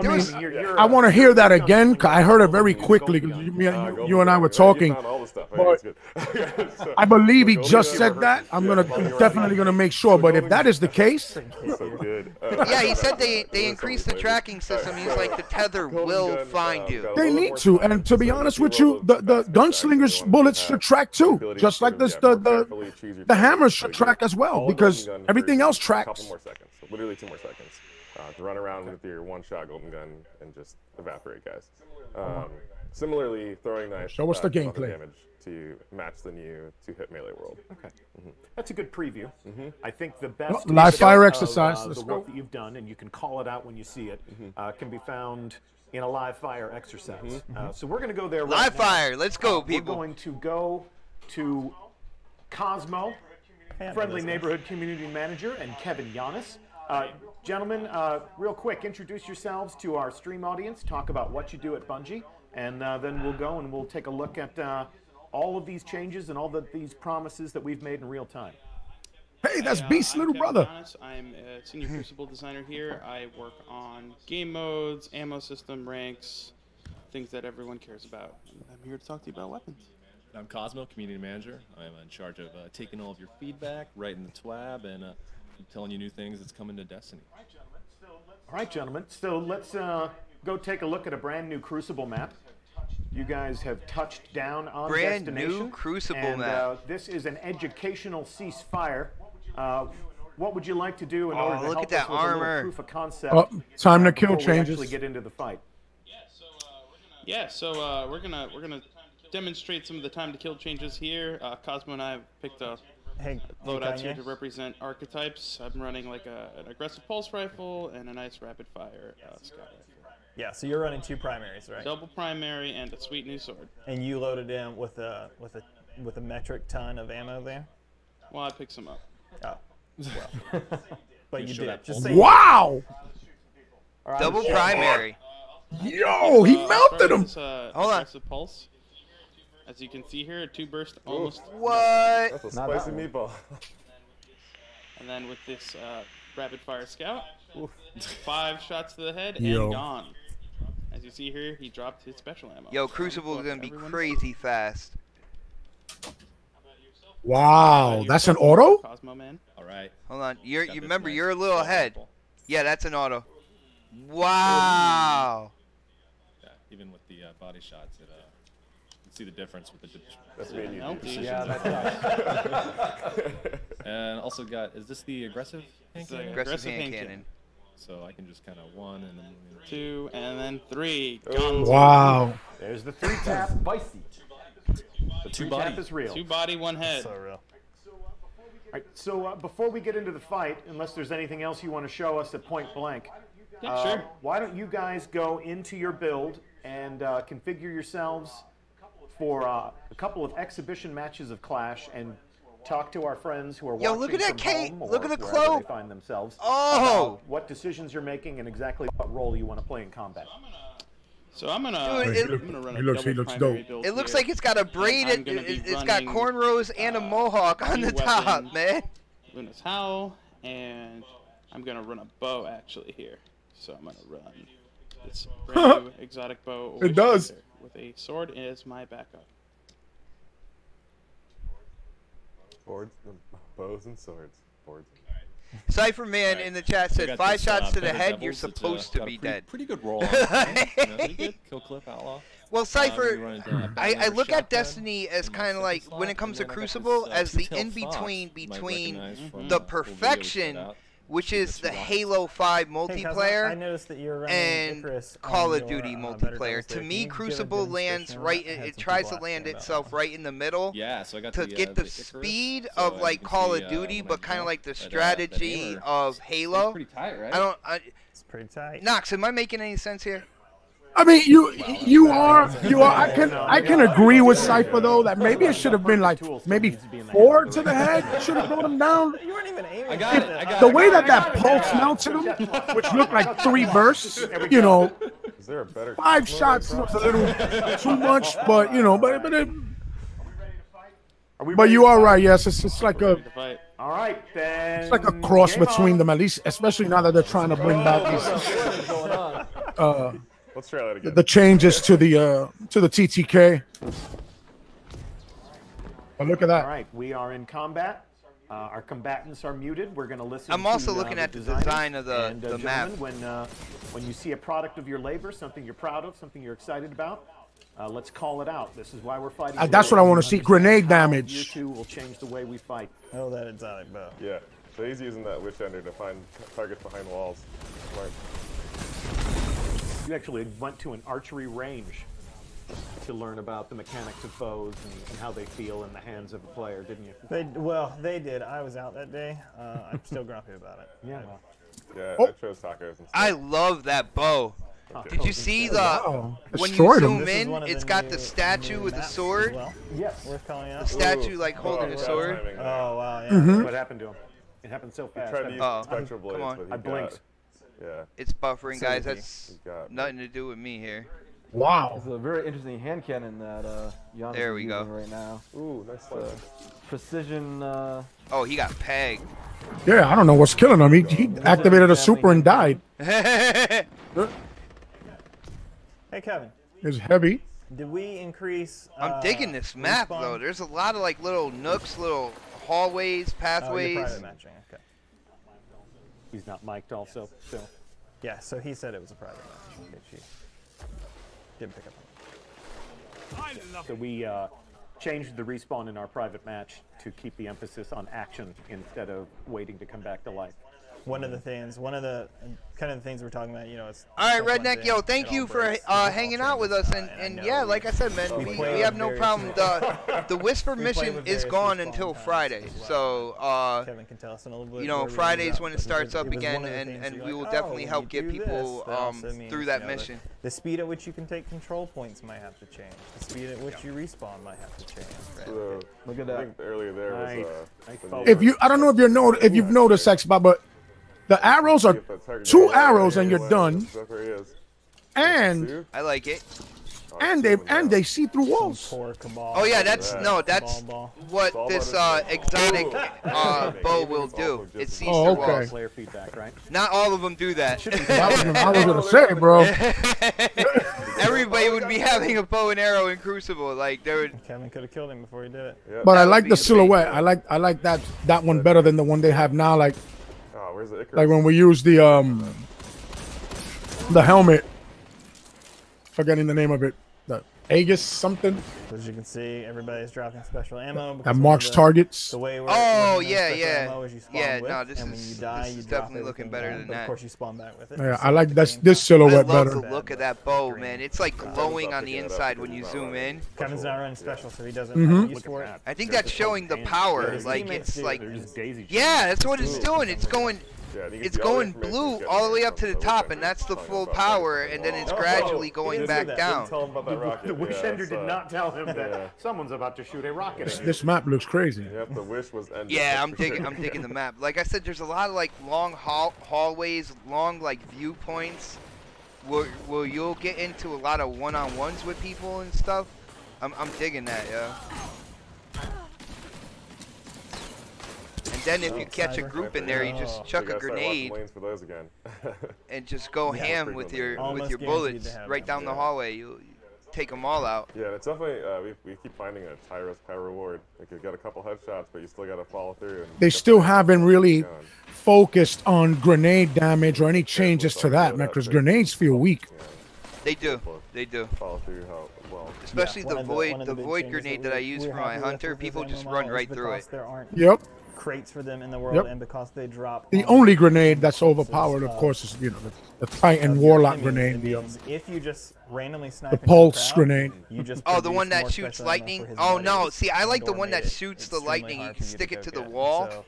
You was- know, you're I want to hear that again. 'Cause I heard it very quickly. 'Cause you and I were talking. You found all the stuff. I But think it's good. So- I believe he so just Golden said Gun that. I'm gonna versus- definitely gonna make sure. But if that is the case, So good. Yeah, he said they There's increased so the many tracking flavors. system. He's like, the tether Golden will Gun, find you. got a they little need more to. time. And to be So honest if with roll you, those the fast gunslinger's attacks, you bullets wanna should track too, ability just to, like this. more The carefully choose your the targets. hammers So should you track get as well all because Golden Gun everything versus else a tracks. couple more seconds, so literally 2 more seconds, to run around with your one-shot golden gun and just evaporate guys. Similarly, throwing knife. Show us the does other gameplay. damage to match the new two-hit melee world. Okay. That's a good preview. I think the best live fire of, exercise. the Let's work go. that you've done, and you can call it out when you see it, can be found in a live fire exercise. So we're going to go there right Live now. fire. Let's go, We're people. going to go to Cosmo, friendly neighborhood community manager, and Kevin Giannis. Gentlemen, real quick, introduce yourselves to our stream audience. Talk about what you do at Bungie, and then we'll go and we'll take a look at all of these changes and all these promises that we've made in real time. Hey, that's Hi, Beast's I'm little Kevin brother. Giannis. I'm a senior Crucible designer here. I work on game modes, ammo system, ranks, things that everyone cares about. And I'm here to talk to you about weapons. I'm Cosmo, community manager. I'm in charge of taking all of your feedback, writing the TWAB, and telling you new things that's coming to Destiny. All right, gentlemen. So let's go take a look at a brand new Crucible map. You guys have touched down on Brand destination. new Crucible and, map. This is an educational ceasefire. What would you like to do in Oh, order to look help at that us with a little armor. proof of concept? Oh, time to kill before we changes. actually get into the fight. We're gonna demonstrate some of the time to kill changes here. Cosmo and I have picked a Hey, loadouts here Kanye. to represent archetypes. I'm running like an aggressive pulse rifle and a nice rapid fire scout rifle. Yeah, so you're running 2 primaries, right? Double primary and a sweet new sword. And you loaded in with a metric ton of ammo there. Well, I picked some up. Oh, well. But you show did. that Just pulse? say Wow! Double primary. Yo, he melted him. Hold Hold on. aggressive pulse. As you can see here, a 2-burst almost. What? That's a Not that spicy one. meatball. And then with this rapid fire scout, 5 shots to the head Yo. and gone. As you see here, he dropped his special ammo. Yo, So, Crucible is gonna be everyone's- crazy fast. Wow, that's an auto? Cosmo Man. All right. Hold on, Got you this remember nice you're a little assault ahead. rifle. Yeah, that's an auto. Wow. Yeah, even with the body shots, it you can see the difference with the. That's me and you. Penalty. dude. Yeah, that's And also got, is this the aggressive hand It's the cannon? Aggressive hand cannon. So I can just kind of 1 and then 2 and then 3. Oh. Gone. Wow. There's the 3 tap. spicy. The 2 3 body. tap is real. 2 body, 1 head. So real. All right, so before we get into the fight, unless there's anything else you want to show us at point blank, Yeah, sure. why don't you guys go into your build and configure yourselves for a couple of exhibition matches of Clash and talk to our friends who are Yo, watching look at that from Kate. home or Look at the wherever clo. they find themselves. Oh! about what decisions you're making and exactly what role you want to play in combat. So I'm gonna, Dude, I'm gonna run a he looks double dope. primary build It looks here. like it's got a braid. I'm gonna be It's got running, cornrows and a mohawk on two the top, weapons. man. Luna's Howl, and I'm gonna run a bow actually here. So I'm gonna run this brand new exotic bow. It does. With a sword as my backup. Boards, bows and swords. Boards. Cypher Man in the chat I said got 5 this, shots to the Thunder head. Devils. You're It's, supposed to got a be pretty, dead. Pretty good roll on it. Pretty good. Kill clip, outlaw. Well, you Cypher, run into a I battle look shotgun at Destiny as in my kind of second like slot, when it comes to and then I got Crucible this, as the two-tailed in fox between you might between recognize from the old videos we put perfection, out. which is the It's rockets. Halo 5 Hey, Cosmo, I multiplayer noticed that you're running and Icarus on Call of your, Duty Better multiplayer. Devils To there. Can me, you give a Crucible lands demonstration of right. that? I had It some tries people to land asking about itself that. right in the middle. Yeah, so I got To the, get the Icarus, speed so of as like you can Call see, of Duty, when I but kind of jump, like the that strategy hammer of is Halo. pretty tight, right? I don't. It's pretty tight. Knox, am I making any sense here? I mean, you are. I can agree with Cypher though that maybe it should have been like maybe 4 to the head. Should have brought him down. You weren't even aiming. I got it. I got The it. way that pulse melted him, which looked like 3 bursts, you know, Is there a better? 5 shots was a little too much, but you know, but Are we but ready you to are fight? right. Yes, it's like a To fight. All right, then. it's like a cross game between on. them at least, especially now that they're trying to bring back these Let's try that again. the changes to the TTK. Oh, look at All that. right, we are in combat. Our combatants are muted. We're going to listen. I'm also to, looking at the designers. design of the- And, the map. gentlemen, when you see a product of your labor, something you're proud of, something you're excited about, let's call it out. This is why we're fighting. That's what I want to see. Understand Grenade how damage. Year 2 will change the way we fight. Oh, that exotic bow. Yeah. So he's using that witch ender to find targets behind walls. Smart. You actually went to an archery range to learn about the mechanics of bows and how they feel in the hands of a player, didn't you? They did. I was out that day. I'm still grumpy about it. Yeah. Yeah, Oh. I chose tacos instead. I love that bow. Did you see the Wow. when you Destroyed zoom him. This is in? one of It's the got new- the statue new with the maps as sword. well. Yes. Worth calling out. The statue like holding a bad sword. timing there. Oh wow, yeah. Mm-hmm. What happened to him? It happened so fast. Tried to use Oh, spectral blades, come on. but he I blinked. got, yeah. It's buffering, guys. Silky. That's He got nothing to do with me here. Wow. It's a very interesting hand cannon that Giannis There is we go. using right now. Ooh, nice slice. Precision. Oh, he got pegged. Yeah, I don't know what's killing him. He activated a super and died. Hey Kevin, It's heavy. did we increase? I'm digging this map respawn? though. There's a lot of like little nooks, little hallways, Oh, you're pathways. private matching. Okay. He's not mic'd also, so. Yeah. So he said it was a private match. Okay, she didn't pick up on it. So we changed the respawn in our private match to keep the emphasis on action instead of waiting to come back to life. One of the things we're talking about, you know, it's. All right, that's one Redneck, thing, yo, it thank all you for breaks, it all hanging out with changes, us, and, I and know yeah, we- like I said, man, we we play have with no various problem. The Whisper play mission with is various gone respawn until times Friday, as well. so Kevin can tell us in a little bit. you know, where we ended Fridays up, when it but starts up was one again, of the and things we you're will like, definitely when help you get do people this, that also means, through that you know, mission. The speed at which you can take control points might have to change. The speed at which you respawn might have to change. So, Look at I that. think earlier there was Nice. the Nice new- I don't know if you've noticed, Xbot, but the arrows are Get that target 2 down. arrows and Yeah, you're done. That's where he is. And I like it. they see through walls. Poor Cabal. Oh yeah, that's Cabal ball. what Ball this button. exotic bow will It's do. also It just sees Oh, through okay. walls. Player feedback, right? Not all of them do that. I was gonna say, bro. Everybody would be having a bow and arrow in Crucible. Like they would. Kevin could have killed him before he did it. Yep. But That I would like be the the silhouette. I like that one better than the one they have now. Like Oh, where's the Icarus? when we use the helmet. Forgetting the name of it. The Aegis something As you can see, everybody's dropping special ammo. that because marks of targets. The way we're Oh working on yeah, special yeah, ammo is you spawn yeah. with, No, this and when you is die, this you is drop definitely looking everything better down, than but that. Of course, you spawn back with it. Yeah, So I like the this game this I silhouette love better. the look of that bow, man. It's like glowing on the inside when you zoom in. Kevin's not running special, so he doesn't Mhm. have use for it. I think that's showing the power. His Like teammates it's do. like, They're just daisy yeah, that's what it's doing. It's going. Yeah, and you can It's see all the going information blue you get all the way from up to the the top, Witch and that's the Hunter full about power, that. and then it's Oh, gradually he going didn't back do that. down. Tell him about that rocket. The wish yeah, ender did not tell him yeah. that someone's about to shoot a rocket at you. This map looks crazy. Yep, the wish was ended. Yeah, that's for sure. I'm digging the map. Like I said, there's a lot of like long hallways, long like viewpoints, where you'll get into a lot of one-on-ones with people and stuff. I'm digging that, yeah. And then if you catch a group in there, you just We chuck a gotta start watching grenade lanes for those again. and just go Yeah, ham frequently. with your Almost guaranteed bullets to have right them. down the Yeah. hallway. You take them all out. Yeah, and it's definitely we keep finding a high risk, high reward. Like you've got a couple headshots, but you still got to follow through. And They get still the haven't headshot really going. focused on grenade damage or any changes to that, man, because grenades feel weak. Yeah, They do. They do. follow through how well. Especially One the of void one of the big void changes grenade that that I we- use we're for my happy with hunter. with People this just MMO run is right through because it. There aren't Yep. crates for them in the world, Yep. and because they drop. The on only the grenade that's instances, overpowered, of course, is the of Titan your Warlock enemies, grenade. it means if you just randomly snipe into Pulse crowd, grenade. you just Oh, the produce one that more shoots special ammo lightning? for his Oh, no. buddies See, I like the and/or one that made it shoots the extremely lightning. hard You for can stick to it to go the get. wall. So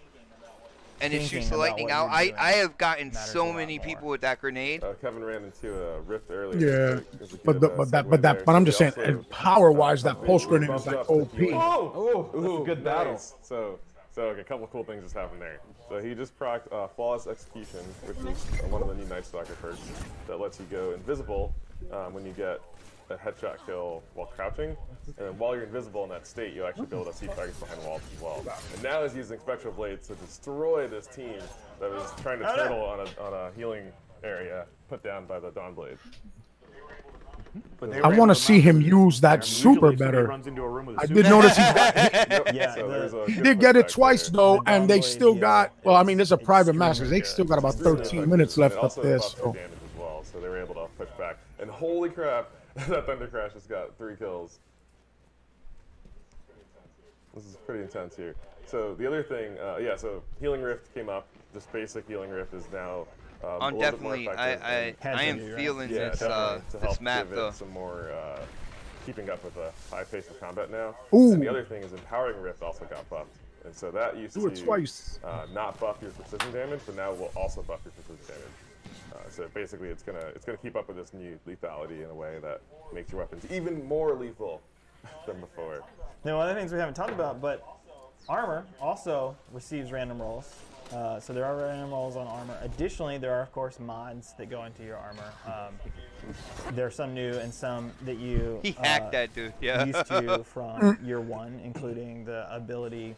And it thinking shoots the about lightning what out. you're I doing have gotten matters a so lot many more. people with that grenade. Kevin ran into a rift earlier. Yeah, There's a but good, the, segue there. but I'm just So saying, we also, power-wise, that we pulse grenade bumped is like up the OP. healing. Oh, that's a good battle. Nice. So okay, a couple of cool things just happened there. So he just procced Flawless Execution, which is one of the new Night Stalker perks that lets you go invisible when you get a headshot kill while crouching. And then while you're invisible in that state, you'll actually be able to see targets behind walls as well. And now he's using Spectral Blades to destroy this team that was trying to turtle on a healing area put down by the Dawnblade. But they I were want able to see mount him it. use that Usually super if somebody better. runs into a room with a I suit did on, notice he Yeah, So there's a he good did get it pushback twice there. though, The and they Dawnblade still heal got. Well, I is mean, there's a private match. extremely They still good. got about Really 13 effective. minutes And left it up also there. buffed their So damage as well, so they were able to push back. And holy crap, that Thunder Crash has got 3 kills. This is pretty intense here. So the other thing, so Healing Rift came up. Just basic Healing Rift is now a I'm little bit more definitely, effective. I am feeling Yeah, this definitely to help this map give it though. some more keeping up with the high pace of combat now. Ooh. And the other thing is Empowering Rift also got buffed. And so that used do it to twice. not buff your precision damage, but now will also buff your precision damage. So basically, it's gonna keep up with this new lethality in a way that makes your weapons even more lethal than before. Now, one of the things we haven't talked about, but armor also receives random rolls. So there are random rolls on armor. Additionally, there are, of course, mods that go into your armor. There are some new and some that you He hacked that dude. Yeah. used to from year 1, including the ability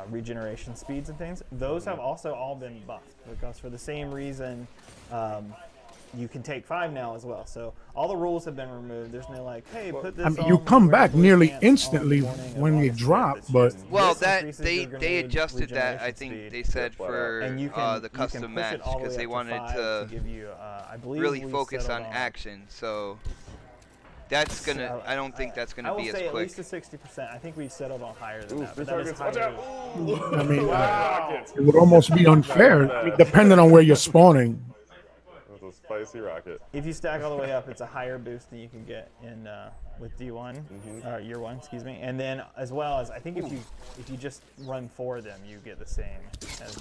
regeneration speeds and things. Those have also all been buffed because for the same reason, you can take 5 now as well. So all the rules have been removed. There's no like, hey, put this I mean, on you when come you wear back blue nearly pants on the instantly morning of when you August 5th. drop, It's but just- Well, this that increases they your grenade adjusted that. I regeneration think speed. they said Yeah, for and you can, the you custom can push match it all the because way they up wanted 5 to give you, I believe really we focus settled on action. So that's gonna. So, I don't think that's I gonna will be say as at quick. least a 60%. I think we settled on higher than Ooh, that. 3 But that is targets, watch higher. out! Ooh. I mean, Rockets. it would almost be unfair depending on where you're spawning. With a spicy rocket. If you stack all the way up, it's a higher boost than you can get in with D1, year 1, excuse me. And then as well as I think if you just run 4 of them, you get the same as,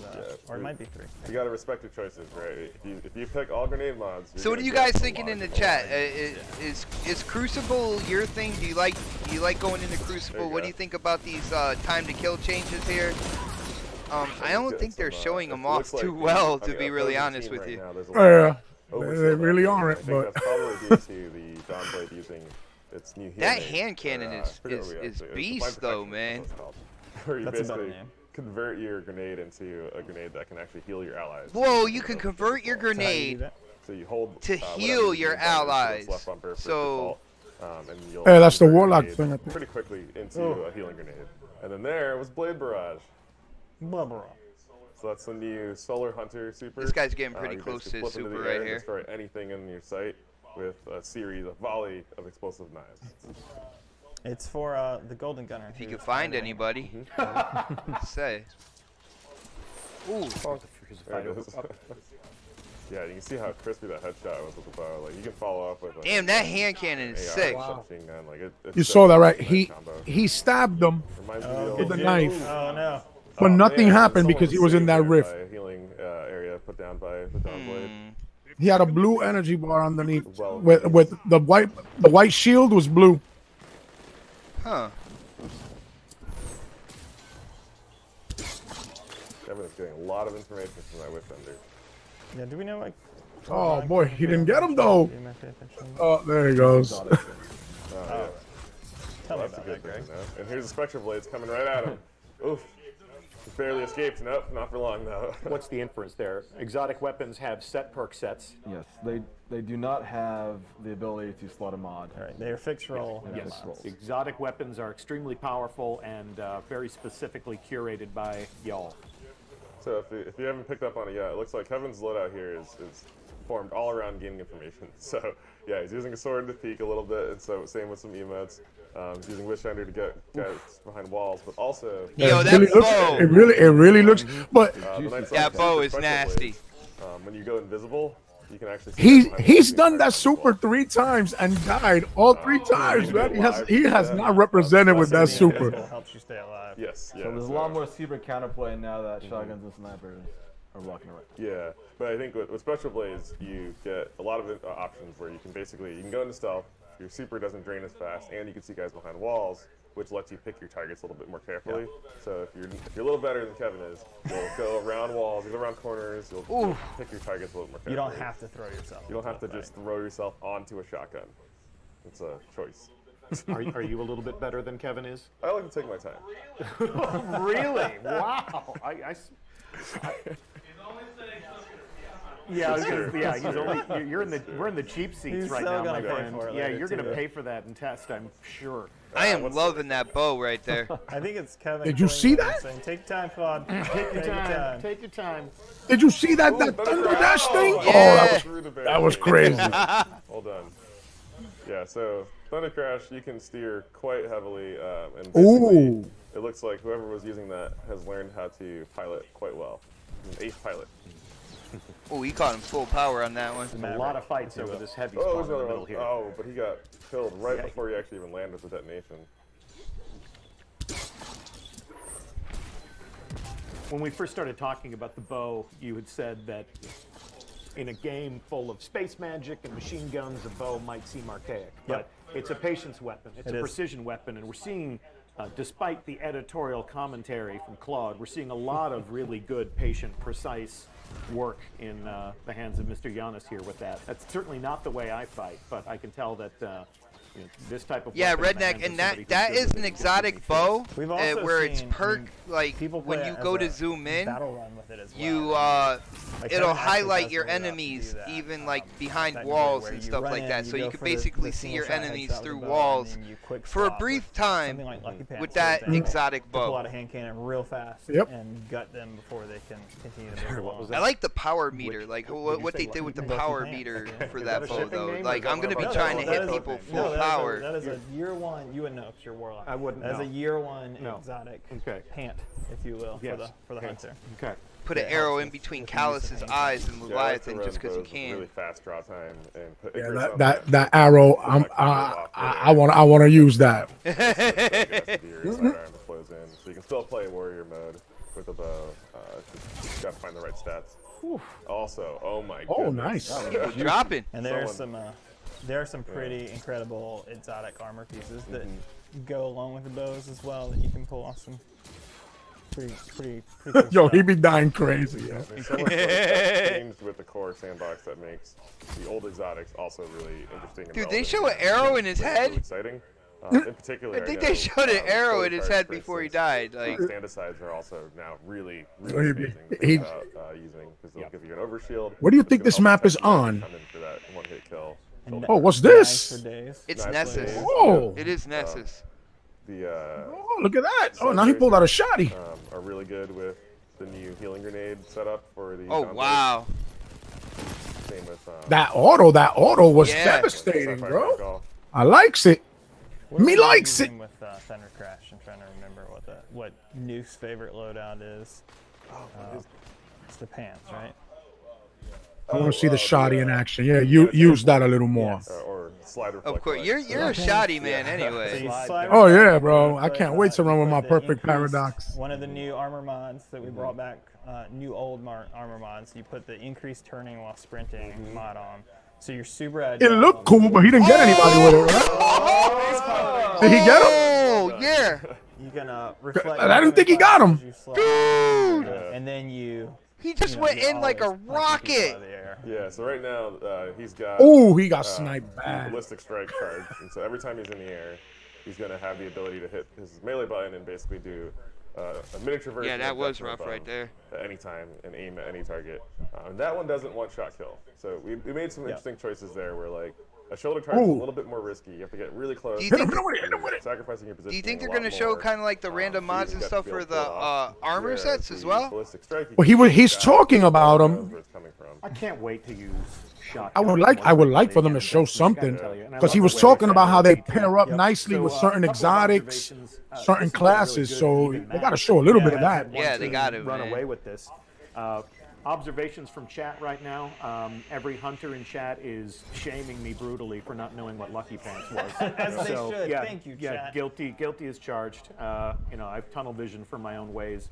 or it might be 3. You gotta respect your choices, right? If you pick all grenade mods. you're So what are gonna you get guys a thinking lot in the of chat? people. Is Crucible your thing? Do you like going into Crucible? There you What do go. you think about these time to kill changes here? I don't think they're showing them off Looks like too the- well, I to mean, be our really opposing honest team with right you. now, there's a Yeah. They oversold really that. aren't, I think but- that's probably due to the Dawnblade using its new heal That mate, hand cannon or, is forget what we is actually- beast Divine though, Protection, man. that's what it's called. Where you That's a better basically name. convert your grenade into a grenade that can actually heal your allies. Whoa, you can convert your How do you do grenade that? So you hold to whatever heal you your do, so it's allies. left bumper for So- default, and you'll Hey, that's the convert your Warlock grenade thing, I think. pretty quickly into a healing grenade. And then there was Blade Barrage. Blah, blah. So that's the new Solar Hunter super. This guy's getting pretty You close basically to his flip into the super air right and here. Destroy anything in your sight with a volley of explosive knives. It's for the Golden Gunner. If you can find anybody, say. Ooh, There it is. Yeah, you can see how crispy that headshot was with the bow. Like you can follow up with. Like, damn, that hand cannon is AR sick. submachine gun. Like, it's You just saw that, a right? nice combo. He stabbed them, Reminds me of with the old- knife. Oh no. but nothing man, happened someone because he was in saved that there rift. by a healing area put down by the Dawnblade. He had a blue energy bar underneath. Well, With the white shield was blue. Huh. Kevin is getting a lot of information from that Witchender. Yeah, do we know like? Oh boy, he didn't get him though. Do you pay attention? Oh, there he goes. Yeah. Tell me That's a about good that, Greg. thing, though. And here's the Spectral Blades coming right at him. Oof. He barely escaped. Nope, not for long, though. What's the inference there? Exotic weapons have set perk sets. Yes, they do not have the ability to slot a mod. All right, they are fixed roll. Yeah, Yes, fixed rolls. exotic weapons are extremely powerful and very specifically curated by y'all. So if you haven't picked up on it yet, it looks like Kevin's loadout here is formed all around gaining information. So yeah, he's using a sword to peek a little bit, and so same with some emotes. He's using Witchender to get guys behind walls, but also Yo, It that really looks. bow. It really looks. But the Knights That Like bow Super is Spectral nasty. Blades, when you go invisible, you can actually see behind he's walls done being that behind super walls. 3 times and died all 3 times, man. He has Yeah. not represented with that Being super. invisible helps you stay alive. Yes, yeah. So there's a lot more secret counterplay now that shotguns and snipers are rocking around. Yeah, but I think with Spectral Blades, you get a lot of options where you can go into stealth, your super doesn't drain as fast, and you can see guys behind walls, which lets you pick your targets a little bit more carefully. So if you're a little better than Kevin is, you'll go around walls, you'll go around corners, you'll pick your targets a little more carefully. You don't have to throw yourself. You don't have to just throw yourself onto a shotgun. It's a choice. Are you a little bit better than Kevin is? I like to take my time. Really? Wow. Yeah, I was gonna, yeah. He's only. We're in the cheap seats He's right so now, my gonna pay friend. for it Yeah, later, you're gonna too. pay for that in test, I'm sure. I am loving that bow right there. I think it's Kevin. Did you pulling see it and that? Saying, take your time, Claude. Take your time. Take your time. Did you see that Thunder Dash thing? Yeah. Oh, that was crazy. Hold on. Yeah, so Thunder Crash, you can steer quite heavily, and Ooh. basically, it looks like whoever was using that has learned how to pilot quite well. He's an ace pilot. Oh, he caught him full power on that one. There's a lot of fights over this heavy Oh, spawn there's in the another middle one. here. Oh, but he got killed right before he actually even landed with the detonation. When we first started talking about the bow, you had said that in a game full of space magic and machine guns, a bow might seem archaic. But it's a patience weapon. It's a precision weapon, and we're seeing, despite the editorial commentary from Claude, we're seeing a lot of really good, patient, precise work in the hands of Mr. Giannis here with that. That's certainly not the way I fight, but I can tell that this type of Yeah, weapon in the redneck, hands of and that somebody who's good is with an it exotic bow, We've also where it's seen, perk like people when play you it go as to a zoom in, battle run with it as well. you Like, it'll Kevin actually highlight does your load up to do enemies that, even like behind technically, walls where and you stuff run like in, that, you so go you could for the basically see single your shot enemies headshot with through the bow, walls and then you quick for a swap brief with time something like Lucky Pants, with for that example, exotic to pull bow. out a hand cannon real fast Yep. and gut them before they can continue to move along. I like the power meter, like what they say did with the Lucky power Pants? meter for Is that that a bow shipping though. name, or Like is that I'm gonna one be of our trying to that hit is- people no, full that is power. that is a year one. You would know 'cause you're Warlock. I wouldn't That is know. a year one No. exotic Okay. pant, if you will, Yes. for the Okay. hunter. Okay. Put an it arrow helps in with between the use of Callus's hand eyes and Yeah, I like to Leviathan run just because you bows with really can. fast draw time and put Yeah, yourself that arrow. I want to use that. Sidearm flows in, so you can still play warrior mode with a bow. Just gotta find the right stats. Also, oh my goodness. Oh, nice. People dropping. And there are some pretty incredible exotic armor pieces that Mm-hmm. go along with the bows as well that you can pull off some pretty cool Yo, stuff. he be dying crazy. Yeah. There's so much stuff changed with the core sandbox that makes the old exotics also really interesting. And Dude, they relevant. show an arrow in his Really head. exciting. In particular, I think know, they showed an arrow in solar his cards, head for before he instance, died. Like, standicides are also now really he- amazing to he- think about using because they'll give you an overshield. What do you which think can this help map is protect you on? come in for that one-hit kill. Oh, what's Nice this? for days. it's Nice Nessus. plays. Oh. It is Nessus. The Oh, look at that. Oh, now he pulled out a shotty. are really good with the new healing grenade setup for the. Oh, Gonzos. wow. Same with That auto was Yeah. devastating, Sapphire bro. Golf. I likes it. What Me were you likes using it. with Thunder Crash. I'm trying to remember what Nuke's favorite loadout is. It's the pants, right? I want to see the shotty in action. Yeah, you use that a little more. Yes. Or slide reflect. Of course, light. you're a shoddy man anyway. So you slide Oh, right yeah, back, bro. I but, can't wait to run you with my put the perfect increased- paradox. One of the new armor mods that we brought back, new old armor mods. You put the increased turning while sprinting mod on. So you're super agile. It looked cool, but he didn't get anybody with it, right? Did he get him? Oh, yeah. You can reflect. I didn't think he got him. as you slide, Dude. And then you. He just you know, went you in like a always punch people rocket. out of the air. Yeah, so right now he's got. Oh, he got sniped bad. Ballistic strike card, and so every time he's in the air, he's going to have the ability to hit his melee button and basically do a miniature version. Yeah, that of was Death rough Row right there. At any time and aim at any target. And that one doesn't one shot kill. So we made some interesting choices there where like a shoulder target is a Ooh. little bit more risky. You have to get really close. Do you Hit him, think- hit him with it. Sacrificing your position. Do you think they're going to show kind of like the random mods and stuff for the armor sets as well? Well, he's talking about him. I can't wait to use shotgun. I would like for them to show something, because he was talking about how they pair up nicely with certain exotics, certain classes. So they got to show a little bit of that. Yeah, they got to, run man. away with this. Observations from chat right now. Every hunter in chat is shaming me brutally for not knowing what Lucky Pants was. As they So, should. yeah, Thank you, yeah, chat. guilty is charged. You know, I've tunnel vision for my own ways.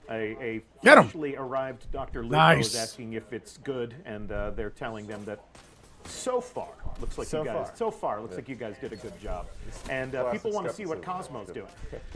A Get 'em. freshly arrived Dr. Lupo Nice. is asking if it's good, and they're telling them that so far looks like So you guys. far. So far looks like you guys did a good job, and people want to see what Cosmo's doing.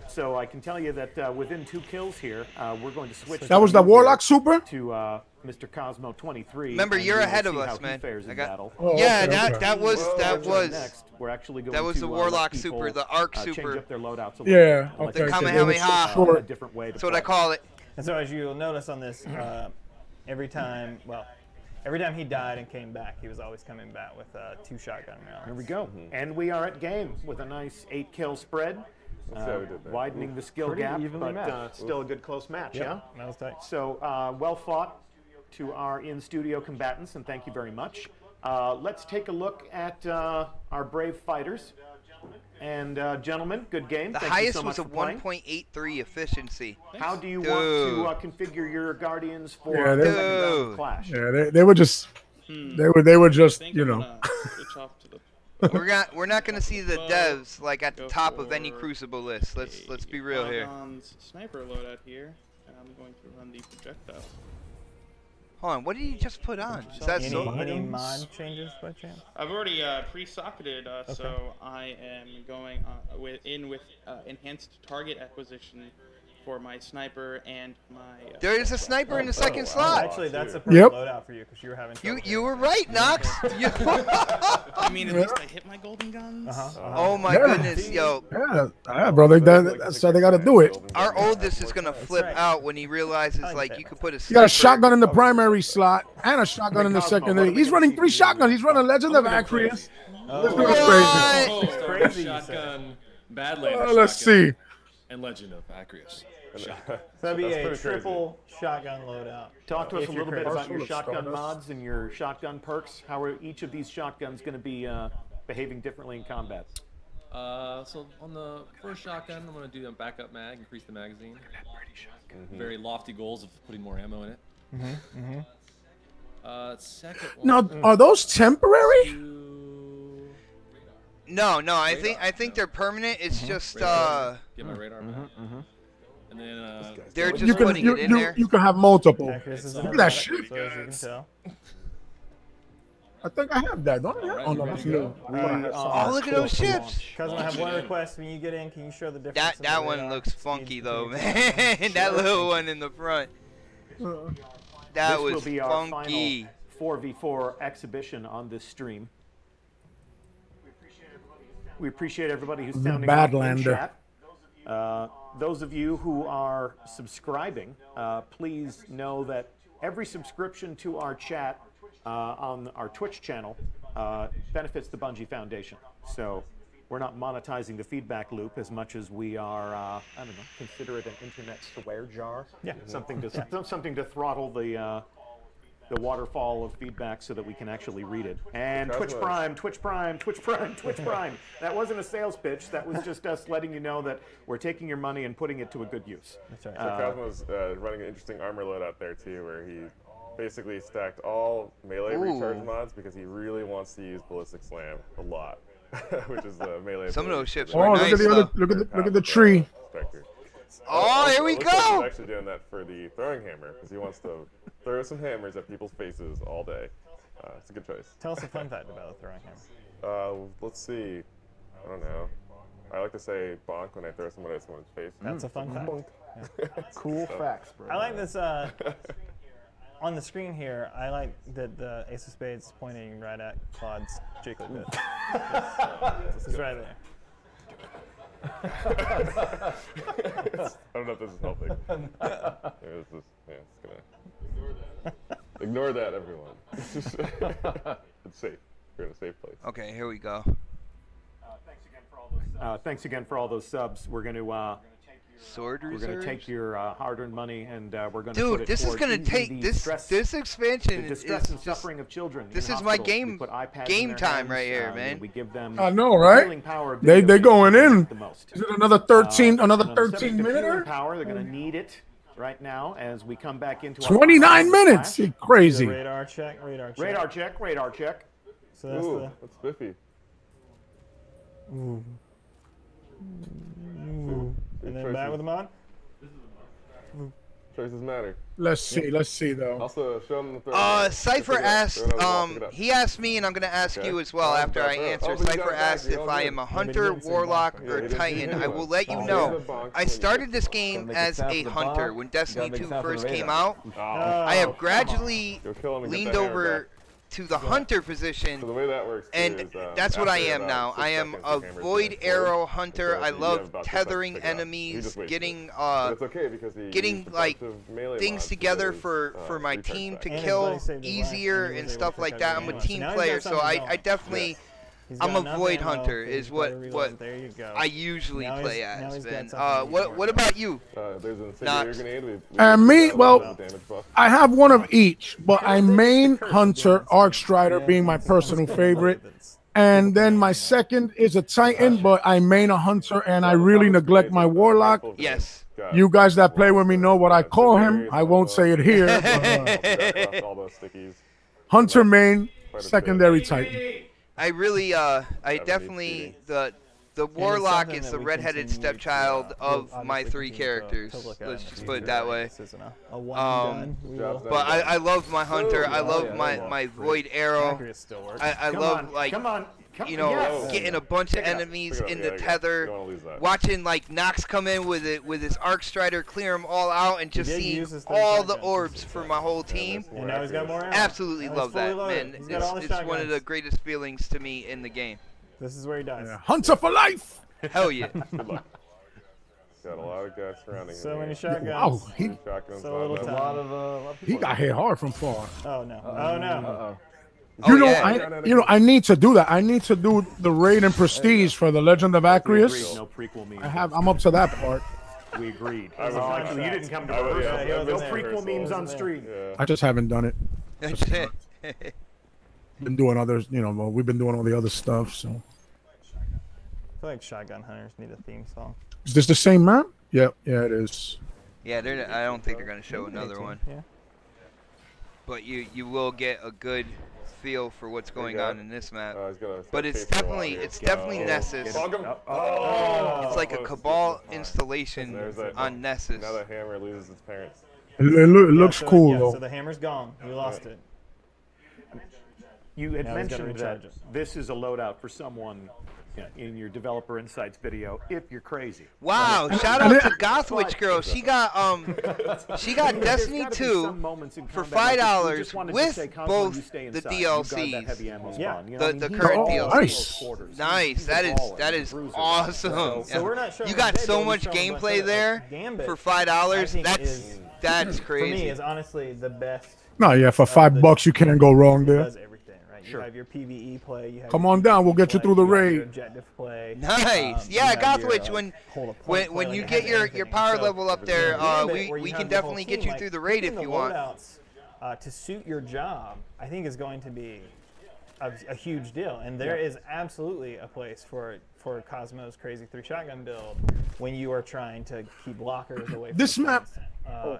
So I can tell you that within 2 kills here, we're going to switch. That was the Warlock Super? to Mr. Cosmo 23. Remember, and you're we will ahead of see us, how he man. fares I in got- battle. Oh, Yeah, okay, that okay. that was Next, we're actually going that was to, the let Warlock people, Super, the Arc change Super. up their loadouts a little Yeah, bit. Let okay. them The so they Kamehameha. were short. a different way to That's what I play. call it. And so as you'll notice on this, every time he died and came back, he was always coming back with 2 shotgun rounds. Here we go. And we are at game with a nice 8-kill spread. see how we did there. Widening the skill Pretty gap, evenly but matched. still a good close match, yeah? That was tight. So well fought to our in-studio combatants, and thank you very much. Let's take a look at our brave fighters. And gentlemen, good game. The Thank you highest so much was a for playing. 1.83 efficiency. How do you Dude. want to configure your Guardians for Yeah, the they- second round of Dude. Clash? Yeah, they were just, they were just, think you I'm know. gonna switch off to the We're not gonna see the Well, devs like at the go top of any for Crucible list. Let's be real here. Dragon's sniper loadout here, and I'm going to run the projectile. Hold on, what did he just put on? Is that Any, so? any mod changes by chance? I've already pre-socketed, so I am going with enhanced target acquisition for my sniper and my. There is a sniper in the second slot. Actually, that's a Yep. perfect loadout for you because you were having trouble. You were right, Knox. You- I mean, at least I hit my golden guns. oh my Yeah. goodness, yo. Yeah, bro, that's how they got to do it. Our oldest is gonna flip right. out when he realizes like like that. you could put a He got a sniper- shotgun in the primary slot and a shotgun in the secondary. He's running 3 shotguns. He's running Legend of Acreus. Let's do this crazy. What? Crazy, you Shotgun, Badlander Let's shotgun, see. and Legend of Acreus. So that'd be That's a pretty crazy. triple shotgun loadout. Talk to us If a you're little bit crazy. about your Full of shotgun Stardust. mods and your shotgun perks. How are each of these shotguns going to be behaving differently in combat? So on the first shotgun, I'm going to do a backup mag, increase the magazine. Very lofty goals of putting more ammo in it. Second one. Now, are those temporary? No, I think they're permanent. It's just Radar. Get my radar back. And then they're You just can putting it in there. you can have multiple. Acreus is Look an at that automatic, shit. so as you can tell. I think I have that. Don't I? Alright, Oh no, ready that's to new. go? Oh, look at those ships. Cousin, I have one request. When you get in, can you show the difference? That one looks funky though, man. That little one in the front. That This was will be our funky. final 4v4 exhibition on this stream. We appreciate everybody who's sounding off in Badlander. chat. Those of you who are subscribing, please know that every subscription to our chat on our Twitch channel benefits the Bungie Foundation. So we're not monetizing the feedback loop as much as we are, I don't know, consider it an internet swear jar. Yeah. Something to throttle the waterfall of feedback so that we can actually read it. And Twitch Prime, Twitch Prime, Twitch Prime, Twitch Prime. That wasn't a sales pitch. That was just us letting you know that we're taking your money and putting it to a good use. That's right. So Cosmo's running an interesting armor load out there too, where he basically stacked all melee recharge mods because he really wants to use Ballistic Slam a lot, which is the melee. Some of those ships Oh, were look nice. at the other. Look at the tree. Spectre. Oh, here we it looks like go. He's actually doing that for the throwing hammer because he wants to throw some hammers at people's faces all day. It's a good choice. Tell us a fun fact about the throwing hammer. Let's see. I don't know. I like to say bonk when I throw someone at someone's face. That's a fun fact. Cool facts, bro. I like this. On the screen here, I like that the Ace of Spades pointing right at Claude's Jacob bit. It's right there. I don't know if this is helping. It's gonna ignore that, everyone. It's safe. You're in a safe place. Okay, here we go. Thanks again for all those subs. We're going to Sword we're going to reserves. take your hard-earned money and we're going to Dude, put it this is towards gonna easing take the this stress, this expansion the is distress and just- suffering of children. this in is my hospitals. game- We put iPads in game their time hands, right here, man. We give them I know, the right? healing power of They video going games in. the most. Is it another 13? Another On the subject 13 of healing minute? power, they're going to need it right now as we come back into our 29 minutes. flash. Crazy. Radar check. Radar check. Radar check. Radar check. So that's Ooh, that's spiffy. and then back with them on. Choices matter. Let's see though. Also, show them the throw. Cypher asked, Pick it up. he asked me, and I'm gonna ask Okay. you as well after I answer. Oh, but you Cypher got it back. asked You're if all I good. am a Yeah, but hunter, he didn't say warlock, bonk. or Yeah, he didn't titan. say I will let you bonk. know. He said bonk I when you started did this bonk. game Gotta make as the sound a for the hunter bonk. when You Destiny gotta make 2 the sound for the first came radar. out. I have gradually Go kill him and get leaned the hammer over back. to the hunter position. So the way that works too And is, that's what I after am about now. 6 I am seconds, a the hammer's void gonna arrow explode. hunter. So I you have love about 6 seconds to tethering pick it up. He enemies, just wasted getting it. But it's okay because he getting, used a like, bunch of melee things mods together his, for my recharge team back. to And his kill buddy saved his life, easier and he and was able stuff to like pick that. up I'm the a ammo. So team now he's player, got so something I going. definitely He's I'm got a enough void ammo hunter if is he's what gotta reload. what There you go. I usually Now play he's- now as, he's got man. something to What work about you? There's an Knox. incendiary grenade. Me, well, damage buff. I have one of each, but I main hunter, Arcstrider being my personal favorite. And then my second is a Titan, but I main a hunter and I really neglect my Warlock. Yes. You guys that play with me know what I call him. I won't say it here. But, All those stickies. hunter main, secondary Titan. I really I needs definitely feeding. the warlock something is that the we redheaded continue stepchild to, of we'll my obviously 3 continue characters. to look at Let's in the just put it future. that way. This isn't a one and done. We Jobs will- done. But I love my hunter. I love yeah, my yeah. my void arrow. Accurate still works. I Come love on, like come on. Come, you know yes. getting a bunch of Pick it up, enemies pick it up. in Yeah, the yeah. You tether. don't wanna lose that. Watching like Nox come in with it with his Arc Strider, clear them all out, and just did seeing use his third all shotgun the since orbs it's for like- my whole team. that's more And now he's got accurate. more ammo. Absolutely Now he's love fully that, loaded. man. He's got all the It's one of shotguns. the greatest feelings to me in the game. This is where he dies. Hunter for life. Hell yeah. Good luck. Got a lot of guys surrounding So him. many here. shotguns. Wow, he Shotguns. So little blah, time. blah, A lot of he people. got hit hard from far. Oh no. Oh no. Uh-oh. You Oh, know, yeah. I need to do that. I need to do the raid and prestige for the Legend of We agreed, Acreus. no prequel memes. I'm up to that part. We agreed. I was- Actually, you didn't come to I was- rehearsal. yeah, No he wasn't prequel there. memes on He wasn't stream. Yeah. I just haven't done it. Been doing others, you know. Well, we've been doing all the other stuff. So, I feel like shotgun hunters need a theme song. is this the same map? Yeah, it is. Yeah, I don't think they're gonna show another one, Yeah. but you will get a good feel for what's going got- on in this map. He's gonna But start it's chasing a lot definitely here. it's definitely Nessus. Bonk him. Oh, It's like a close. Cabal installation There's that- on Nessus. Now the hammer loses its parents. It looks so, cool yeah, though. So the hammer's gone. We lost it. You had Now he's gotta mentioned that recharge it. this is a loadout for someone in your Developer Insights video, if you're crazy. Wow! Shout out to Gothwitch Girl. She got Destiny There's gotta be 2 some moments in for combat like this, you $5 just wanted to with say, Cosmo, you both stay the inside. You guard that DLCs. heavy ammo Yeah. spawn. You know, The he's current all DLC. in close quarters. Nice. He's That a is baller. that He's a is bruiser. awesome. So we're not showing You got today, so but we're much showing a bunch gameplay of, there Gambit, for $5. I think That's for me crazy. is honestly the best. No, yeah, for $5 you can't go wrong It there. does everything, right? You have your PvE play. You have Come your on down, we'll PvP get you play, through the you have raid. your objective play. Nice. You Yeah, have your, Gothwitch, when hold a point play, when you like, it get has your everything. power So, level up there, Gambit, we where you can have the whole definitely get team, you like, through the raid picking if you the want. loadouts, to suit your job, I think is going to be a huge deal. And there is absolutely a place for Cosmo's Crazy 3 shotgun build when you are trying to keep blockers away from This map- points,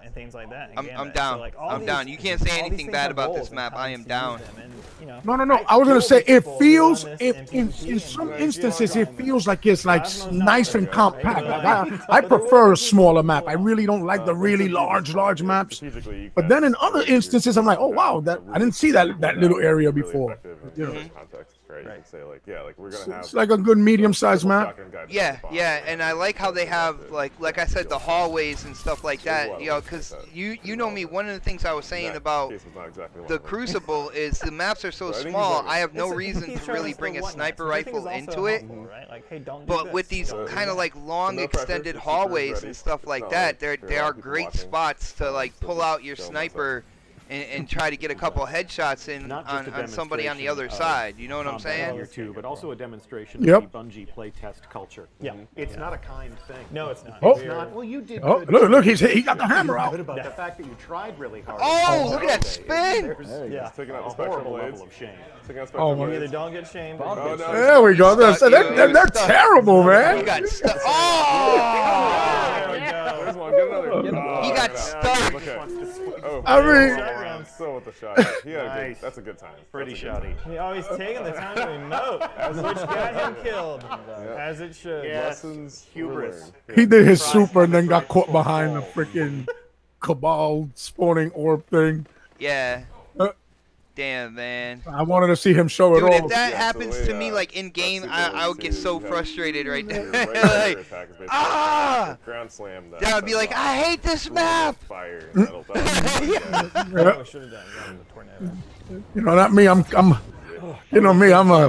and things like that. in I'm Gambit. down. So, like, all I'm these- down. You can't say all these anything things bad have about this roles and map. I times am to use down. them. And, you know, No. I was know gonna say it people who feels run this if in in PvP some and instances it GR feels like it's like Cosmo's nice not and there, compact. right? Like, I prefer a smaller map. I really don't like the really large maps. Strategically, you But can then in still other use your instances, I'm like, oh wow, that I didn't see that little area really before. effective in You know. certain contexts, right? You can say like, yeah, like we're gonna have. It's like a good medium-sized triple map. shotgun guy Yeah, behind the bomb. yeah, and I like how they have like I said, the hallways and stuff like that. You know, because you know me. One of the things I was saying That about case was not exactly one the of them. Crucible is the maps are so I think he's small. right. I have no It's- reason he's to trying really to bring a still sniper whatnot. So I think rifle it's also into it. helpful, right? Like, hey, don't do But this, with these don't do kind of that. like long No pressure, extended just keep hallways ready. and stuff It's like not that, like there there are a lot are of people great watching. spots to like So pull just out your don't mess up. sniper and try to get a couple headshots in Not just a on somebody on the other demonstration of side. You know what I'm combat saying? here too, but also a demonstration Yep. of the Bungie playtest culture. Yeah. It's not a kind thing. No, it's not. Oh. It's not. Well, you did. Oh, good. look, he got the hammer out. Good about the fact that you tried really hard. Oh, look at that Sunday. spin! There's Yeah. Taking out a the spectral horrible blades. level of shame. Taking out Oh, spectral my- You either blades. don't get shamed. Oh, no, There we go. They're terrible, You man. got stuck. Oh! There's one. Get another. Oh, He got get out. stuck. Okay. Oh, I mean- I'm still with the shot. He had a good, Nice. that's a good time. Pretty That's a good shoddy. time. He always taking the time to emote, which got him killed, as it should. Yeah. Lessons Hubris. learned. He did his super and then got caught behind the freaking cabal spawning orb thing. Yeah. Uh, Damn, man. I wanted to see him show it Dude, off. if that Yeah, happens so the to way, me, like in game, I would get so have frustrated right your there. right Like, trigger attack is basically ah! ground slam. That then I'd be like, I hate this map. Fire. That'll Yeah. Oh, should have done it. The tornado. You know, not me. I'm you know me. I'm a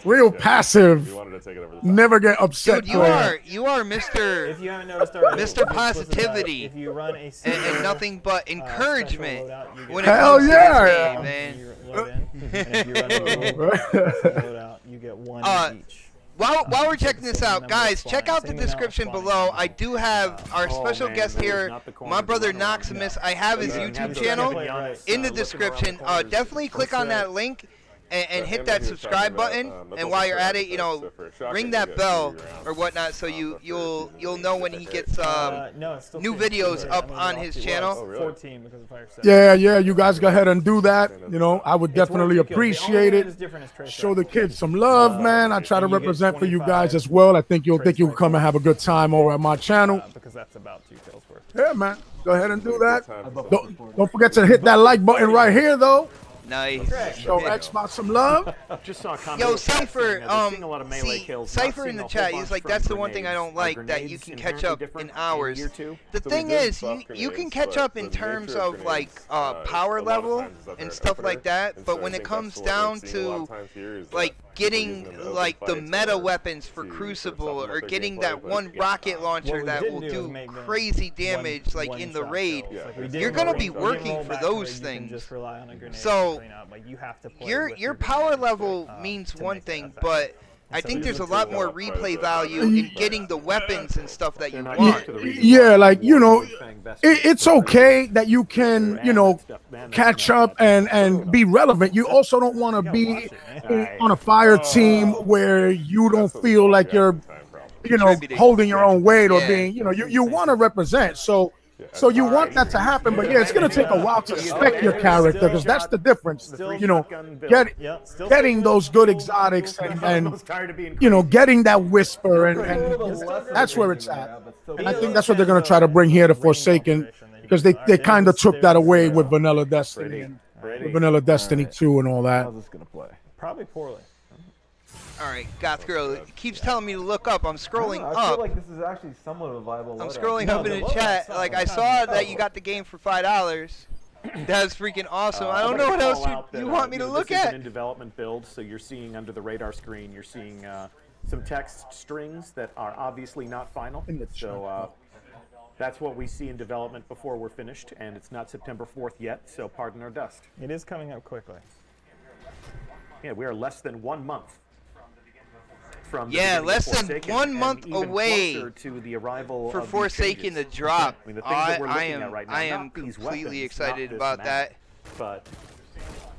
real passive. We wanted to take it over the top. Never get upset. Dude, player. you are Mr. If you haven't noticed already, Mr. just listen to Positivity. If you run a and single, nothing but encouragement loadout, you when it get Hell comes to yeah. this game, man. you load in, and if you run a loadout, you get one each. While we're checking this out, guys, check out the description below. I do have our special man, guest that was here, not the corner my brother to run around. Noximus. I have his Yeah. YouTube Yeah. channel Yeah. in the Looking around description. corners. Definitely click on that link and hit that subscribe button. And while you're at it, you know, ring that bell or whatnot so you'll know when he gets No, it's still new 2. videos Sorry, up I mean, on it his was channel. 14 because of fire set. Yeah, you guys go ahead and do that. You know, I would It's worth definitely it, 'cause the only appreciate one it. that's different is trace Show the rifle. kids some love, man. I try to and you get represent for you 25 guys as well. I think you'll trace come and have a good time over at my channel. Because that's about 2 kills worth. Yeah, man. Go ahead and do that. Don't forget to hit that like button right here, though. Nice. Show Xbot some love. Just saw a comment Yo, in the chat Cypher, saying that they're seeing a lot of melee see, kills, not Cypher in seeing the a chat, whole he's bunch like, from that's the one thing I grenades. don't like, Are that you grenades can catch inherently up different in hours. year 2? The So thing we did is, buff you can grenades, catch but up in the terms nature of of like grenades, a power lot of level times is that and they're stuff like opener, that, and but so I when it think comes that's what we're down seeing a lot to of times here is that like people getting using them in open like the fights meta or weapons for to Crucible supplement or their getting gameplay, that but one yeah. rocket launcher What we that didn't will do is do make them crazy damage like in the one-shot raid. kills. Yeah. Like, we You're didn't gonna roll- be we didn't working roll for back those where you can things. just rely on a grenade So, to clean up. Like, you have to play Your with power grenades level to, means to one make it thing, effective. but I so think you there's a look lot at more that replay private value weapon. in getting the weapons and stuff that you They're not want. used to the reason Yeah, why like, you know, Fang best it's for okay that you can, you know, catch up and be relevant. You also don't want to be on a fire team where you don't feel like you're, you know, holding your own weight or Yeah. being, you know, you want to represent. So you want that to happen, but yeah, it's going to take a while to spec your character because that's the difference. You know, getting those good exotics and you know, getting that whisper and that's where it's at. And I think that's what they're going to try to bring here to Forsaken because they kind of took that away with Vanilla Destiny. Brady, Vanilla Destiny 2 and all that. How's this gonna play? Probably poorly. All right, Goth Girl keeps telling me to look up. I'm scrolling I up. feel like this is actually somewhat of a viable. I'm loadout. scrolling No, up in the the loadout's chat. not Like I bad. saw that you got the game for $5. That's freaking awesome. I don't know what else you want me to look This is at. an in development build, so you're seeing under the radar screen, you're seeing some text strings that are obviously not final. So that's what we see in development before we're finished, and it's not September 4th yet, so pardon our dust. It is coming up quickly. Yeah, we are less than 1 month from the Yeah, beginning of less than Forsaken, 1 and month even away closer to the arrival for of these Forsaken to changes. drop. I mean, the things that we're I looking am at right now, I am not these completely weapons, excited not this about map, that. But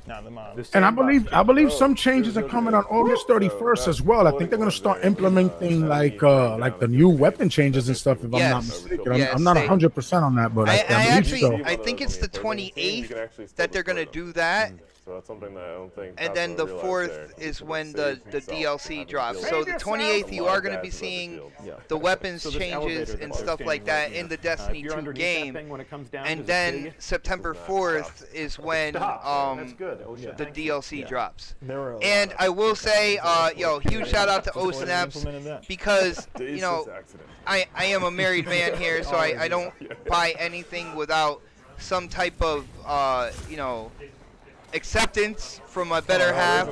Not the mod. the And sandbox I believe Oh, some changes are coming on August 31st as well. I think they're going to start implementing like the new weapon changes and stuff. If I'm not Yes. mistaken, Yes, I'm not they- 100% on that, but I believe actually, so. I think it's the 28th that they're gonna do that. So that's something that I don't think. And then the 4th is when the DLC drops. So the 28th, you are going to be seeing the weapons So this changes elevator and that stuff they're like standing that right in the near. Destiny If you're 2 underneath that game. thing when it comes down, And does it then say- September 4th is when That's good. Oh, the DLC drops. There were a lot And of I will say, huge shout out to before they O-Snaps implemented that. because, Days you know, since accident. I am a married man here, so I don't buy anything without some type of, you know, acceptance from my better half.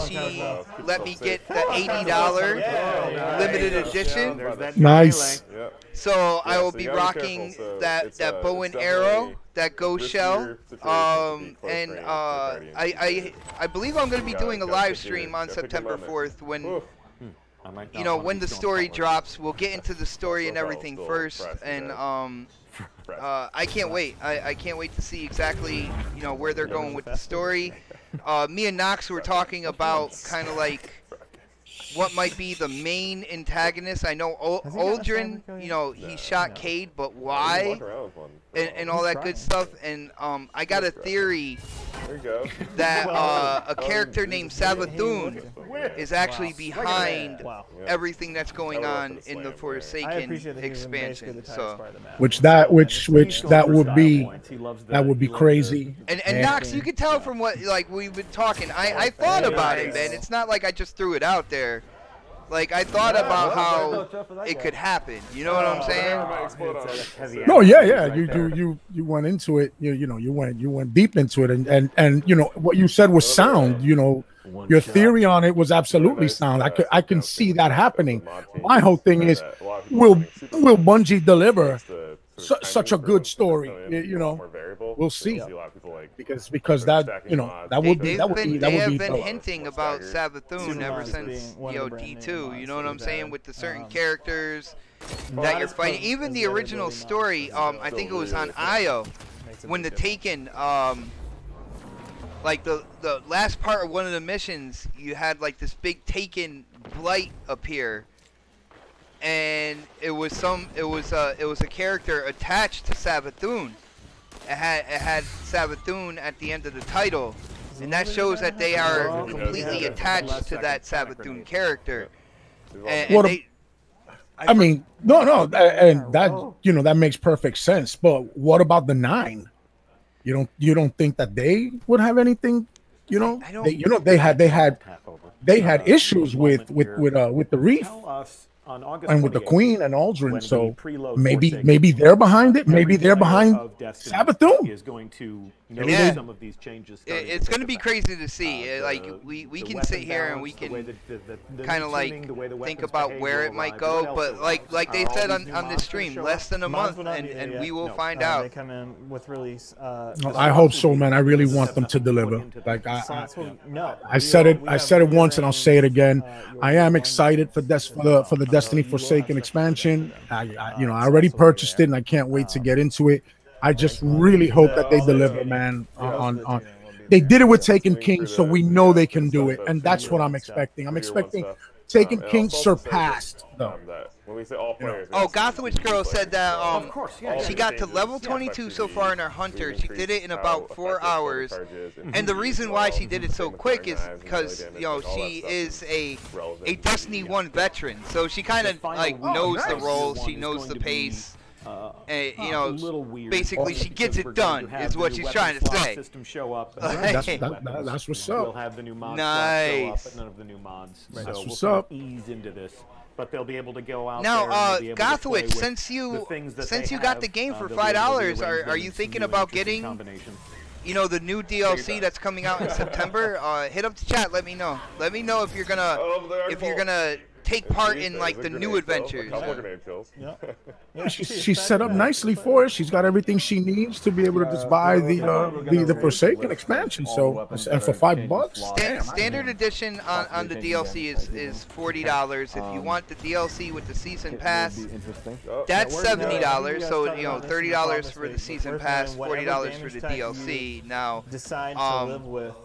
She let me get the $80 limited edition. There's that Nice. melee. Yeah. So I Yeah, will so be you gotta be rocking careful. So that it's, bow it's and arrow, definitely that ghost riskier shell, situation to be close and range with I believe I'm going to be Gotta- doing a gotta live pick your- stream on gotta pick your September limit. 4th when Oof. I might you not know want when the these going story forward. drops. We'll get into the story and Still everything still first, fresh, and Fresh. I can't wait. I can't wait to see exactly where they're going with the story. Me and Knox were talking about kind of like what might be the main antagonist. I know Has he got a Aldrin, cyber he shot Cade, but You why? walk around with one. And all that trying. good stuff. And I got a theory There you go. that a Oh, character you named just made it. Savathun is actually behind Wow. Yeah. everything that's going I on love the in the slam, I Forsaken appreciate that he was basically expansion. the tightest So. part of the map. Which that He's would going be for style points. He loves the- that would be he loves crazy. And Knox, you could tell from what we've been talking. I thought about it, man. It's not like I just threw it out there. Like I thought about how it could happen. You know what I'm saying? Might explode on us. heavy No, ammo yeah. right there. You went into it. You went deep into it, and what you said was sound. Your theory on it was absolutely sound. I can see that happening. My whole thing is, will Bungie deliver such a good story? We'll see. Because that that would be They have been dope. hinting about Savathun ever Superman since being one of the brand name D2. You mods know what that I'm we've saying had. with the certain characters that you're fighting. Even the original story, I think it was on Io when the Taken, like the last part of one of the missions, you had like this big Taken blight appear, and it was a character attached to Savathun. It had Savathun at the end of the title, and that shows that they are completely attached to that Savathun character. And What they, I mean, no, and that that makes perfect sense. But what about the 9? You don't think that they would have anything? I don't- They had Tap over. issues with the Reef Tell us on August and with the 28th, Queen and when Aldrin. we So preload maybe Forsaken, they're behind it. Maybe every they're player behind of Destiny Savathun. is going to Yeah. notice some of these changes. it's going to be crazy to see. Like we the can weapon sit here and we balance, the way can the kind of like tuning, the way the think weapons about behave where will it might arrive. go. What else But arrives? like they Are all said these on new this monsters stream, show less up? than a Mods month, will not and be and yet. we will No. find They out. come in with release. I hope so, man. I really want them to deliver. Like I said it once, and I'll say it again. I am excited for the Destiny Forsaken expansion. I already purchased it, and I can't wait to get into it. I just really hope that they deliver, man. On they did it with Taken King, so we know they can do it, and that's what I'm expecting. I'm expecting Taken King surpassed though. When we say all players, Oh, Gothwitch Girl said that Of course, yeah. she got to level 22 so far in her Hunter. She did it in about 4 hours. And the reason why she did it so quick is because she is a Destiny 1 veteran, so she kind of like knows the roles, she knows the pace. you a know, little weird. basically she because gets we're it going done to have is the what new she's weapon trying to slot say. System show up. That's what's up. We'll have the new mod slots show up, Nice. but none of the new mods. Right. So That's we'll what's kind of up. ease into this. But they'll be able to go out Now, there and they'll be able to play Gothwich, with since the you things that since they you got have, the game for they'll be able to $5, rearrange are them you in thinking some new about interesting getting, combinations. you know, the new DLC that's coming out in September? Hit up the chat. Let me know. Let me know if you're gonna take part in like the new adventures. A couple grenade kills. She's set up nicely for it. She's got everything she needs to be able to just buy the Forsaken expansion. So and for $5, damn, Standard edition on the DLC is $40. If you want the DLC with the season pass, that's $70. So you know, $30 for the season pass, $40 for the DLC. Now,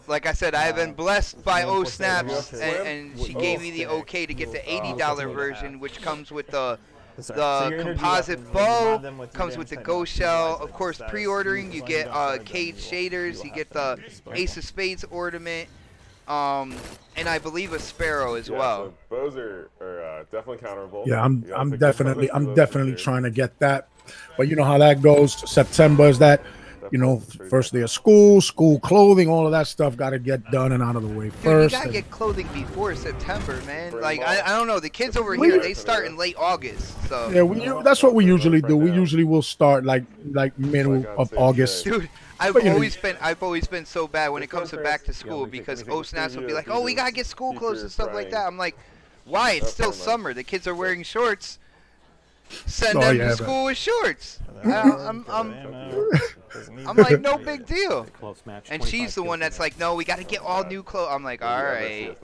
like I said, I have been blessed by O Snaps, and she gave me the okay to get the $80 version, which comes with the composite bow, comes with the ghost shell. Of course, pre-ordering, you get cage shaders, you get the Ace of Spades ornament, and I believe a sparrow as well. So bows are definitely counterable. Yeah, I'm definitely trying to get that, but you know how that goes. September is that. You know, first day of school clothing, all of that stuff got to get done and out of the way first. Dude, you got to get clothing before September, man. Like, I don't know. The kids over here, they start in late August. So yeah, that's what we usually do. We usually will start like middle of August. Dude, I've always been so bad when it comes to back to school because O-Snaps will be like, oh, we got to get school clothes and stuff like that. I'm like, why? It's still summer. The kids are wearing shorts. Send them to school with shorts. I'm like, no big deal. And she's the one that's like, no, we got to get all new clothes. I'm like, all right.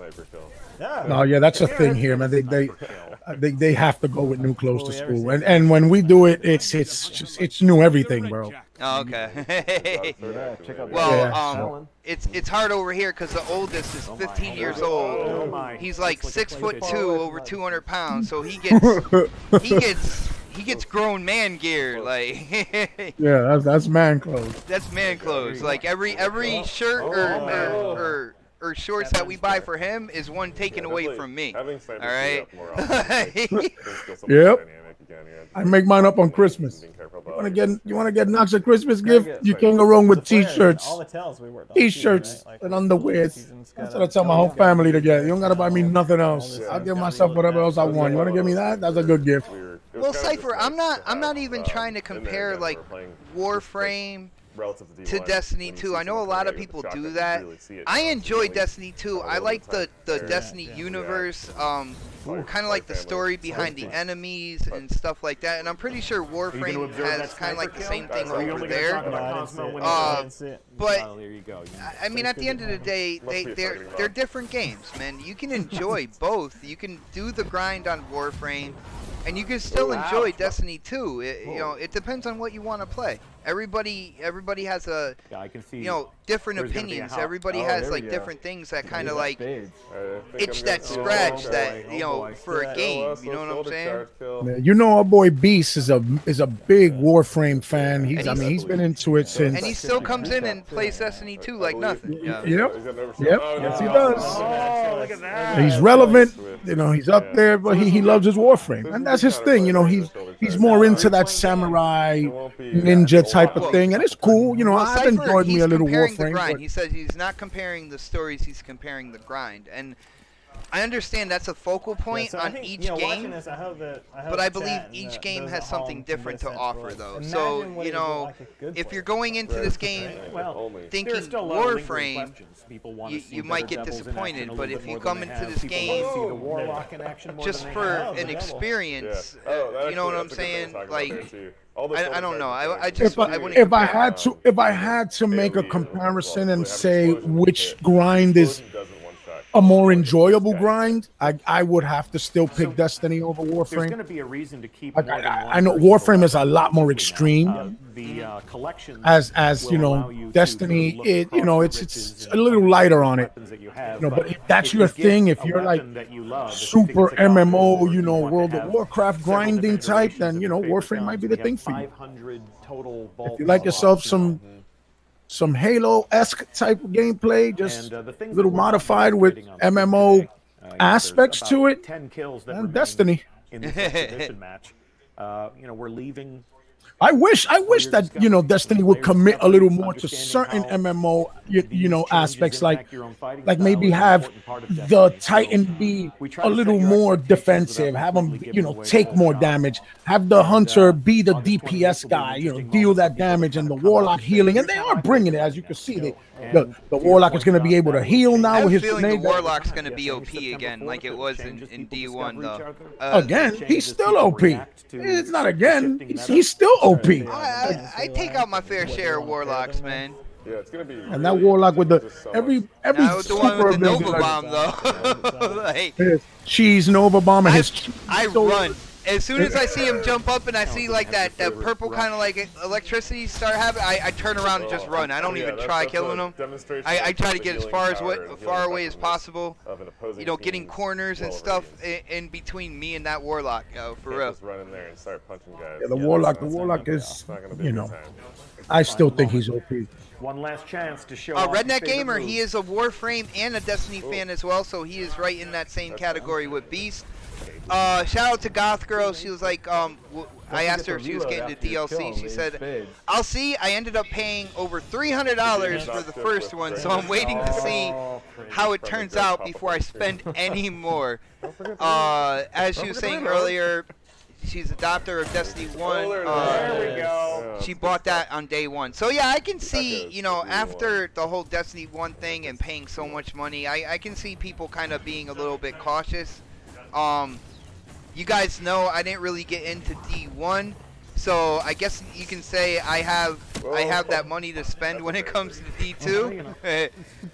No, yeah, that's a thing here, man. They have to go with new clothes to school, and when we do it, it's new everything, bro. Oh, okay. Well, it's hard over here because the oldest is 15 years old. He's like 6'2", over 200 pounds, so he gets grown man gear, like. Yeah, that's man clothes. That's man clothes. Like every shirt or shorts that we buy for him is one taken away from me. All right. Yep. I make mine up on Christmas. You wanna get Knox a Christmas gift? You can't go wrong with T-shirts. T-shirts and underwears. That's what I tell my whole family to get. You don't gotta buy me nothing else. I'll give myself whatever else I want. You wanna give me that? That's a good gift. Well, Cypher, I'm not even trying to compare like Warframe to Destiny 2. I know a lot of people do that. I enjoy Destiny 2. I like the Destiny universe, kind of like the story behind the enemies and stuff like that. And I'm pretty sure Warframe has kind of like the same thing over there. But I mean, at the end of the day, they're different games, man. You can enjoy both. You can do the grind on Warframe, and you can still enjoy Destiny 2. You know, it depends on what you want to play. Everybody has a, you know, different opinions. Everybody has like different things that kind of like itch that scratch that, you know, for a game. You know what I'm saying? You know, our boy Beast is a big Warframe fan. He's been into it since. And he still comes in and plays Destiny 2 like nothing. Yep. Yes, he does. Oh, look at that. He's relevant. You know, he's up there, but he loves his Warframe, and that's his thing. You know, he's more into that samurai ninja type of thing, and it's cool. You know, I've enjoyed me a little Warframe. He says he's not comparing the stories; he's comparing the grind, and I understand that's a focal point on each game. But I believe each game has something different to offer, though. So you know, if you're going into this game thinking Warframe, you might get disappointed. But if you come into this game just for an experience, you know what I'm saying? Like, I don't know. If I had to make a comparison and say which grind is a more enjoyable grind, I would have to still pick Destiny over Warframe. There's going to be a reason to keep. I know Warframe is a lot more extreme. As you know, Destiny, it's a little lighter on it. You know, but if that's your thing, if you're like super MMO, you know, World of Warcraft grinding type, then you know Warframe might be the thing for you. If you like yourself some Halo-esque type of gameplay, just a little modified with MMO aspects to it, and Destiny. In this exhibition match, you know, we're leaving I wish that Destiny would commit a little more to certain MMO aspects, like maybe have the Titan be a little more defensive, have him take more damage, have the Hunter be the DPS guy, deal that damage, and the Warlock healing, and they are bringing it, as you can see. The Warlock is going to be able to heal now. I have with his a feeling the grenade. Warlock's going to be OP again, like it was in D1 though. Again, he's still OP. It's not again. He's still OP. I take out my fair share of Warlocks, man. Yeah, it's gonna be. And that Warlock with the every Now, the one with the Nova ability, Bomb though. Hey, his cheese Nova Bomb and his I run. As soon as I see him jump up and I see like that purple kind of like electricity start happening, I turn around and just run. I don't even try killing him. I try to get as far away as possible. Getting corners and stuff in between me and that Warlock. For real. Just run in there and start punching guys. Yeah, the Warlock is, I still think he's OP. One last chance to show off Redneck your Gamer, moves. he is a Warframe and a Destiny fan as well, so he is right in that same category with Beast. Shout out to Goth Girl. She was like, I asked her if she was getting the DLC. She said, I'll see. I ended up paying over $300 for the first one, so I'm waiting to see how it turns out before I spend any more. As she was saying earlier, she's a adopter of Destiny 1. There we go. She bought that on day one. So yeah, I can see, after the whole Destiny 1 thing and paying so much money, I can see people kind of being a little bit cautious. You guys know I didn't really get into D1, so I guess you can say I have that money to spend when it comes to D2.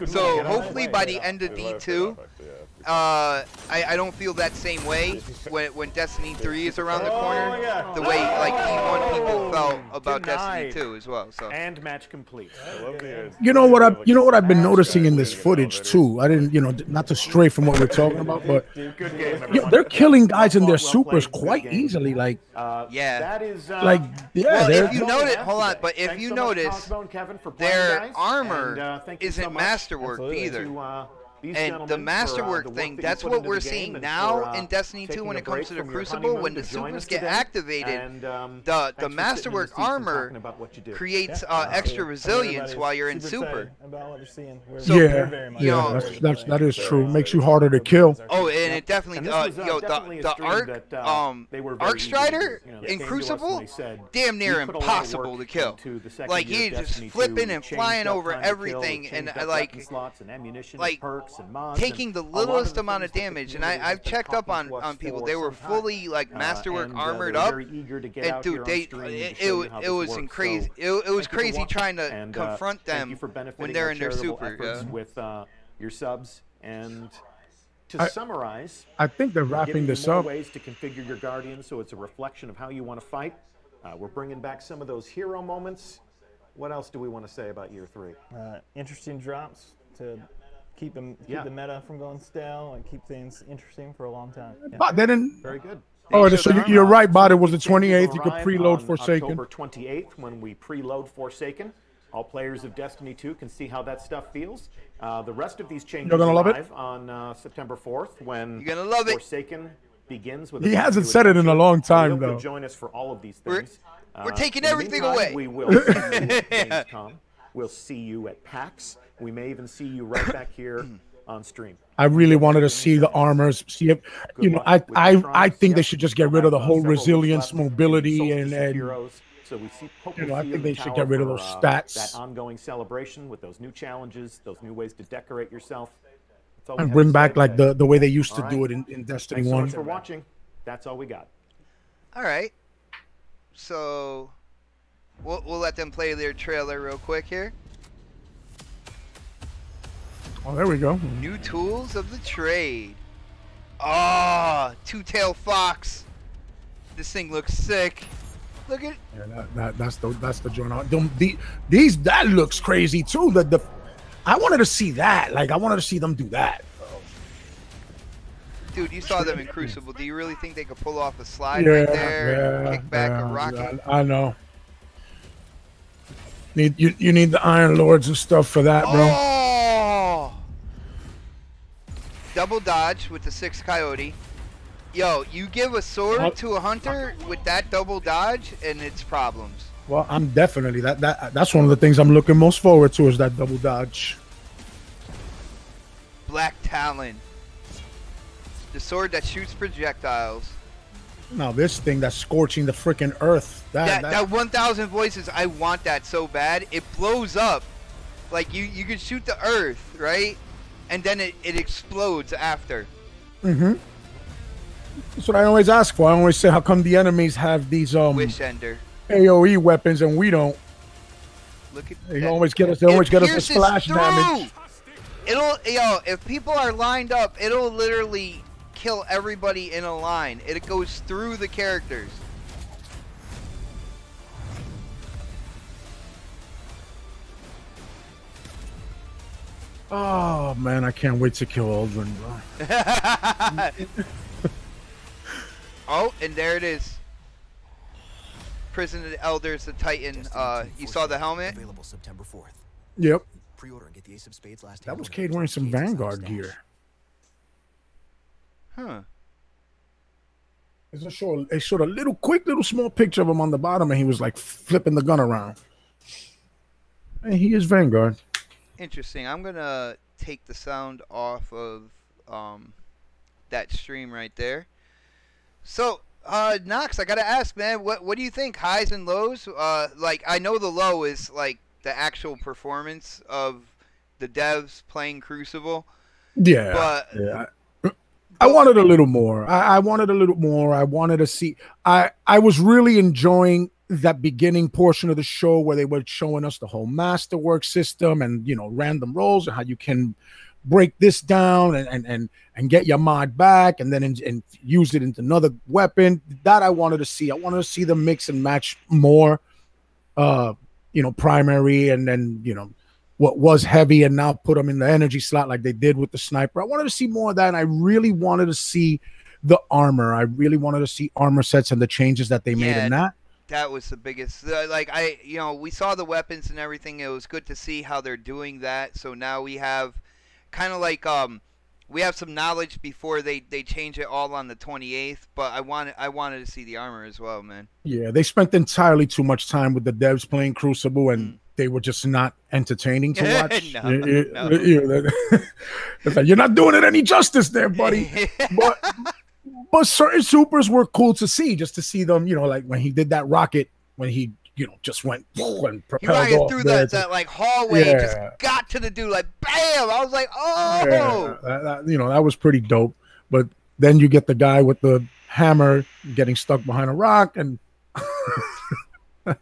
So hopefully by the end of D2, I don't feel that same way when Destiny 3 is around the corner, the way like D1 people felt about Destiny 2 as well. So And match complete. You know what I've been noticing in this footage too. I didn't, not to stray from what we're talking about, but Good game, they're killing guys in their supers quite easily. Like, yeah. That is, well, if you notice, hold on, but if you notice, their armor isn't masterwork either. And the masterwork thing, that's what we're seeing now in Destiny 2 when it comes to the Crucible. When the supers get activated, the masterwork armor creates extra resilience while you're in super. So, that is true. Makes you harder to kill. Oh, and it definitely, the Arc Strider in Crucible, damn near impossible to kill. Like, he's just flipping and flying over everything, and like taking the littlest amount of damage. And I've checked up on people. They were fully like masterwork armored up, and dude, it was crazy. It was crazy trying to confront them when they're in their super. With your subs. And to summarize, I think they're wrapping this up. Ways to configure your Guardian so it's a reflection of how you want to fight. We're bringing back some of those hero moments. What else do we want to say about year 3? Interesting drops to keep the meta from going stale and keep things interesting for a long time. Yeah. But they didn't. Very good. Oh, so you're right, Bot. It was the 28th. You could preload Forsaken. October 28th, when we preload Forsaken, all players of Destiny 2 can see how that stuff feels. The rest of these changes arrive on September 4th when Forsaken begins. With he hasn't said it in a long time, though. Join us for all of these things. We're taking everything away. We will see you at Gamescom. We'll see you at PAX. We may even see you right back here on stream. I really wanted to see the armors. See if I think they should just get rid of the whole resilience, mobility, and so we see I think they should get rid of those stats. That ongoing celebration with those new challenges, those new ways to decorate yourself. And bring back like the way they used to do it in Destiny 1. Thanks so much for watching. That's all we got. All right. So we'll let them play their trailer real quick here. Oh, there we go. New tools of the trade. Ah, two-tailed fox. This thing looks sick. Look at. Yeah, that's the joint. That looks crazy too. I wanted to see that. Like I wanted to see them do that. Dude, you saw them in Crucible. Do you really think they could pull off a slide right there, kick back a rocket? I know. You need the Iron Lords and stuff for that, bro. Oh! Double dodge with the 6 Coyote. Yo, you give a sword to a hunter with that double dodge, and it's problems. Well, I'm definitely that's one of the things I'm looking most forward to is that double dodge. Black Talon. The sword that shoots projectiles. Now this thing that's scorching the freaking earth. That 1,000 voices, I want that so bad. It blows up. Like, you can shoot the earth, right? And then it explodes after. Mm-hmm. That's what I always ask for. I always say, how come the enemies have these Wish Ender AoE weapons and we don't? Look at They that. always get us. They always get us the splash damage. If people are lined up, it'll literally kill everybody in a line. It goes through the characters. Oh man, I can't wait to kill Aldrin, bro. Oh, and there it is. Prison of the Elders, the Titan. You saw the helmet? Available September 4th. Yep. Pre-order and get the Ace of Spades last. That was Cade wearing some Vanguard gear. Huh. They showed a quick little small picture of him on the bottom, and he was like flipping the gun around. And he is Vanguard. Interesting. I'm gonna take the sound off of that stream right there. So, Nox, I gotta ask, man, what do you think? Highs and lows? Like, I know the low is like the actual performance of the devs playing Crucible. Yeah. But I wanted a little more. I wanted a little more. I wanted to see. I was really enjoying that beginning portion of the show where they were showing us the whole masterwork system and, you know, random rolls and how you can break this down and get your mod back and then and use it into another weapon. That I wanted to see. I wanted to see them mix and match more, you know, primary and then, you know, what was heavy and now put them in the energy slot like they did with the sniper. I wanted to see more of that, and I really wanted to see the armor. I really wanted to see armor sets and the changes that they made in that. That was the biggest. Like, you know, we saw the weapons and everything. It was good to see how they're doing that. So now we have kind of like we have some knowledge before they change it all on the 28th. But I wanted to see the armor as well, man. Yeah, they spent entirely too much time with the devs playing Crucible, and they were just not entertaining to watch. No. It's like, you're not doing it any justice there, buddy. But certain supers were cool to see, just to see them, you know, like when he did that rocket, when he, you know, just went and propelled off through that like hallway, just got to the dude like bam. I was like, oh, you know, that was pretty dope. But then you get the guy with the hammer getting stuck behind a rock, and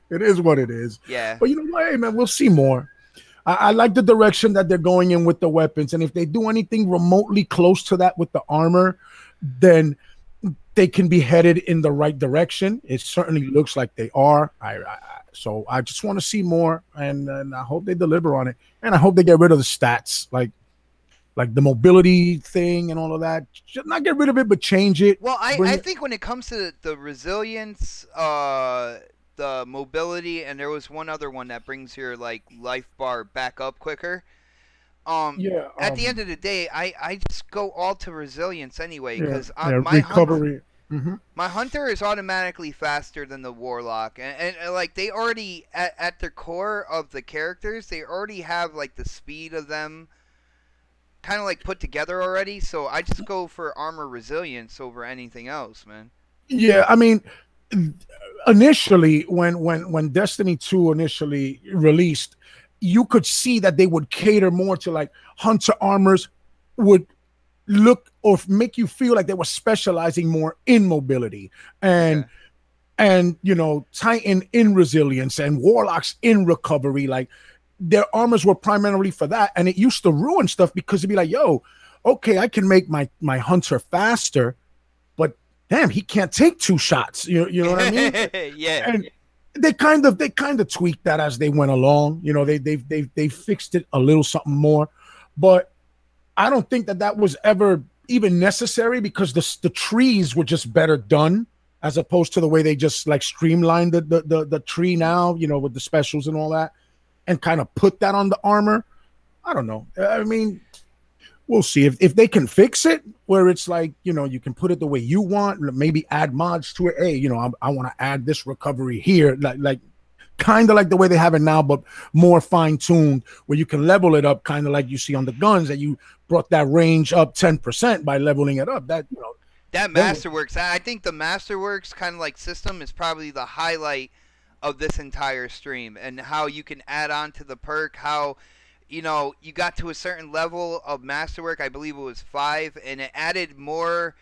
it is what it is. Yeah. But you know what, hey, man, we'll see more. I like the direction that they're going in with the weapons, and if they do anything remotely close to that with the armor, then they can be headed in the right direction. It certainly looks like they are. So I just want to see more, and I hope they deliver on it. And I hope they get rid of the stats, like the mobility thing and all of that. Just not get rid of it, but change it. Well, I think when it comes to the resilience, the mobility, and there was one other one that brings your like life bar back up quicker. At the end of the day, I just go all to resilience anyway, because my recovery. My hunter is automatically faster than the warlock, and like they already at the core of the characters, they already have like the speed of them kind of like put together already. So I just go for armor resilience over anything else, man. Yeah, I mean, initially when Destiny 2 initially released, you could see that they would cater more to like hunter armors would look or make you feel like they were specializing more in mobility and you know, Titan in resilience and warlocks in recovery. Like their armors were primarily for that, and it used to ruin stuff because it'd be like, yo, okay, I can make my hunter faster, but damn, he can't take 2 shots. You know what I mean? Yeah. And they kind of tweaked that as they went along. You know, they fixed it a little something more, but I don't think that was ever even necessary because the trees were just better done as opposed to the way they just like streamlined the tree now, you know, with the specials and all that, and kind of put that on the armor. I don't know. I mean, we'll see if they can fix it where it's like, you can put it the way you want, maybe add mods to it. Hey, I want to add this recovery here, like kind of like the way they have it now, but more fine-tuned, where you can level it up, kind of like you see on the guns, that you brought that range up 10% by leveling it up. That Masterworks, I think the Masterworks kind of like system is probably the highlight of this entire stream, and how you can add on to the perk, how you got to a certain level of Masterwork, I believe it was 5, and it added more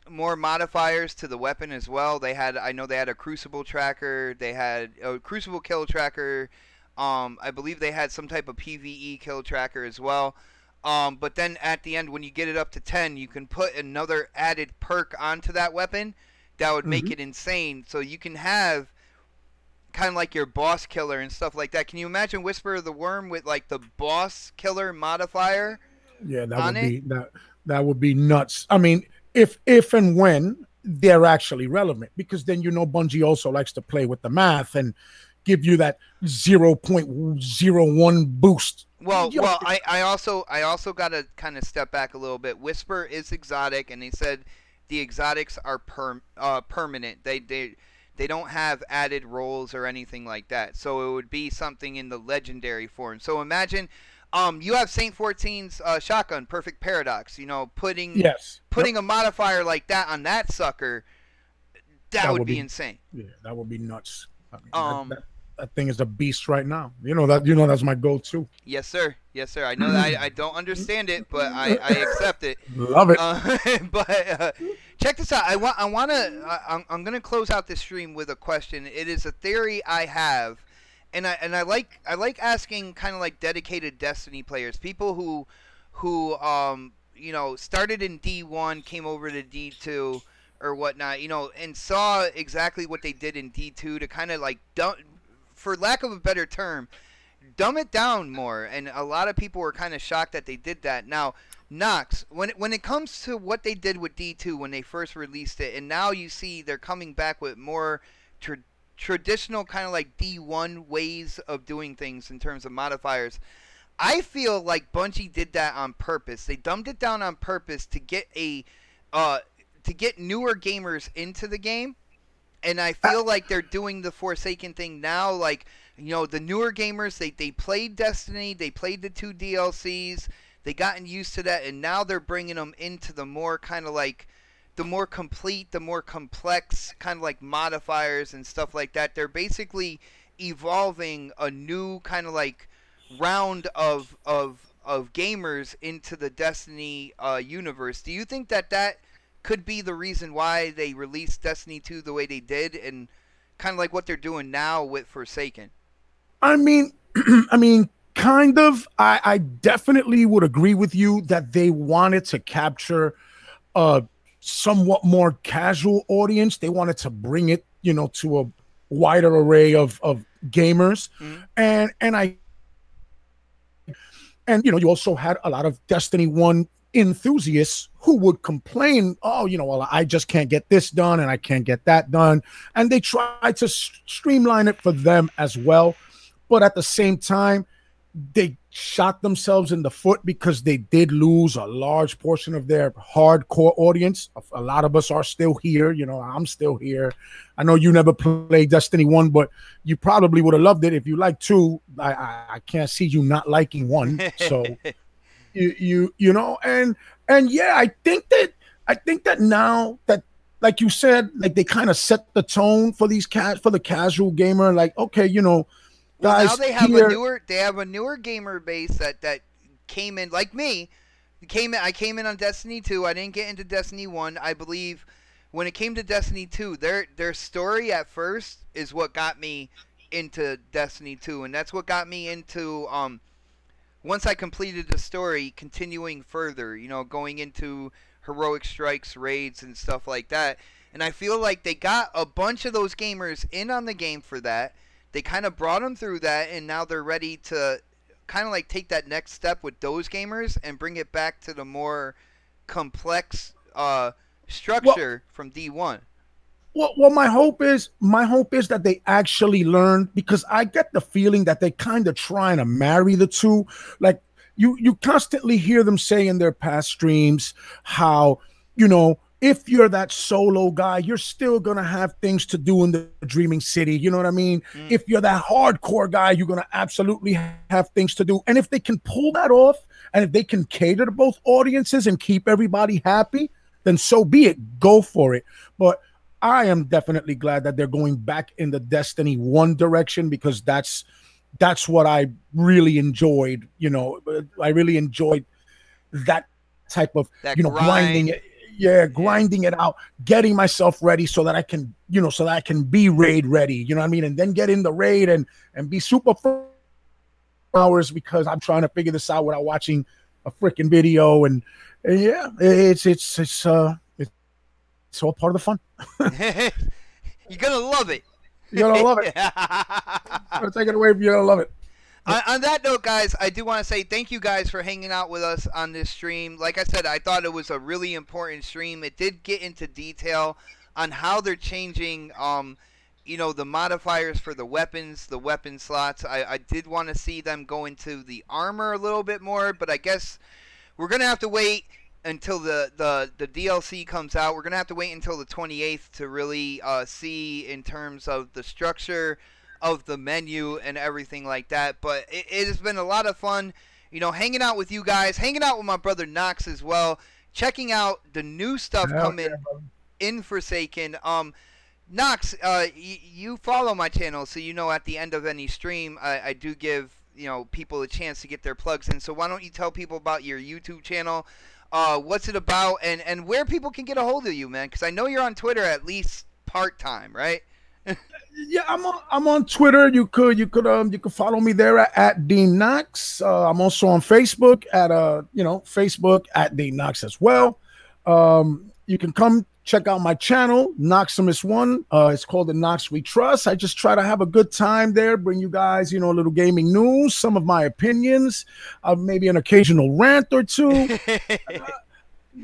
modifiers to the weapon as well. I know they had a Crucible tracker, they had a Crucible kill tracker, I believe they had some type of PvE kill tracker as well. But then at the end, when you get it up to 10, you can put another added perk onto that weapon that would make it insane. So you can have kind of like your boss killer and stuff like that. Can you imagine Whisper of the Worm with like the boss killer modifier? Yeah, that would be nuts. I mean, if and when they're actually relevant, because then Bungie also likes to play with the math and give you that 0.01 boost. Well, I also got to kind of step back a little bit. Whisper is exotic, and they said the exotics are permanent. They don't have added rolls or anything like that. So it would be something in the legendary form. So imagine you have Saint 14's shotgun, Perfect Paradox. Putting a modifier like that on that sucker, that would be insane. Yeah, that would be nuts. I mean, that thing is a beast right now. That's my go-to. Yes, sir. Yes, sir. I know that I don't understand it, but I accept it. Love it. But check this out. I'm gonna close out this stream with a question. It is a theory I have, and I like asking kind of like dedicated Destiny players, people who started in D1, came over to D2 or whatnot, and saw exactly what they did in D2 to kind of like for lack of a better term, dumb it down more. And a lot of people were kind of shocked that they did that. Now, Nox, when it comes to what they did with D2 when they first released it, and now you see they're coming back with more traditional kind of like D1 ways of doing things in terms of modifiers, I feel like Bungie did that on purpose. They dumbed it down on purpose to get newer gamers into the game. And I feel like they're doing the Forsaken thing now. Like, the newer gamers, they played Destiny, they played the 2 DLCs, they gotten used to that, and now they're bringing them into the more kind of like, the more complete, the more complex kind of like modifiers and stuff like that. They're basically evolving a new kind of like round of gamers into the Destiny universe. Do you think that could be the reason why they released Destiny 2 the way they did, and kind of like what they're doing now with Forsaken? I mean, kind of. I definitely would agree with you that they wanted to capture a somewhat more casual audience. They wanted to bring it, to a wider array of gamers. And you also had a lot of Destiny 1 enthusiasts who would complain, well, I just can't get this done and I can't get that done. And they tried to streamline it for them as well. But at the same time, they shot themselves in the foot, because they did lose a large portion of their hardcore audience. A lot of us are still here. I'm still here. I know you never played Destiny 1, but you probably would have loved it if you liked 2. I can't see you not liking 1. So and yeah, I think that now that, like you said, like they kind of set the tone for for the casual gamer. Like, okay, guys, now they have a newer gamer base that came in like me. I came in on Destiny 2. I didn't get into Destiny 1. I believe when it came to Destiny 2, their story at first is what got me into Destiny 2, and that's what got me into once I completed the story, continuing further, going into heroic strikes, raids, and stuff like that. And I feel like they got a bunch of those gamers in on the game for that. They kind of brought them through that, and now they're ready to kind of like take that next step with those gamers and bring it back to the more complex structure from D1. Well, my hope is that they actually learn, because I get the feeling that they kind of trying to marry the two. Like, you constantly hear them say in their past streams how, you know, if you're that solo guy, you're still gonna have things to do in the Dreaming City. You know what I mean? If you're that hardcore guy, you're gonna absolutely have things to do. And if they can pull that off, and if they can cater to both audiences and keep everybody happy, then so be it. Go for it. But I am definitely glad that they're going back in the Destiny 1 direction, because that's what I really enjoyed. You know, I really enjoyed that type of, That you know, grinding grind. it. Yeah, grinding it out, getting myself ready so that I can, you know, so that I can be raid ready. You know what I mean? And then get in the raid and be super for hours, because I'm trying to figure this out without watching a freaking video. And yeah, it's all part of the fun. You're gonna love it. You're gonna love it. I'm gonna take it away, you're gonna love it. On that note, guys, I do want to say thank you guys for hanging out with us on this stream. Like I said, I thought it was a really important stream. It did get into detail on how they're changing, you know, the modifiers for the weapons, the weapon slots. I did want to see them go into the armor a little bit more, but I guess we're going to have to wait until the DLC comes out. We're going to have to wait until the 28th to really see in terms of the structure of the menu and everything like that. But it has been a lot of fun, you know, hanging out with you guys, hanging out with my brother Nox as well, checking out the new stuff coming in Forsaken. Nox, you follow my channel, so you know at the end of any stream I do give, you know, people a chance to get their plugs in. So why don't you tell people about your YouTube channel, what's it about, and where people can get a hold of you, man? Because I know you're on Twitter at least part-time, right? Yeah, I'm on Twitter. You could follow me there at Dean Knox. I'm also on Facebook at Facebook at Dean Knox as well. You can come check out my channel, Noximus1. It's called The Nox We Trust. I just try to have a good time there, bring you guys, you know, a little gaming news, some of my opinions, maybe an occasional rant or two.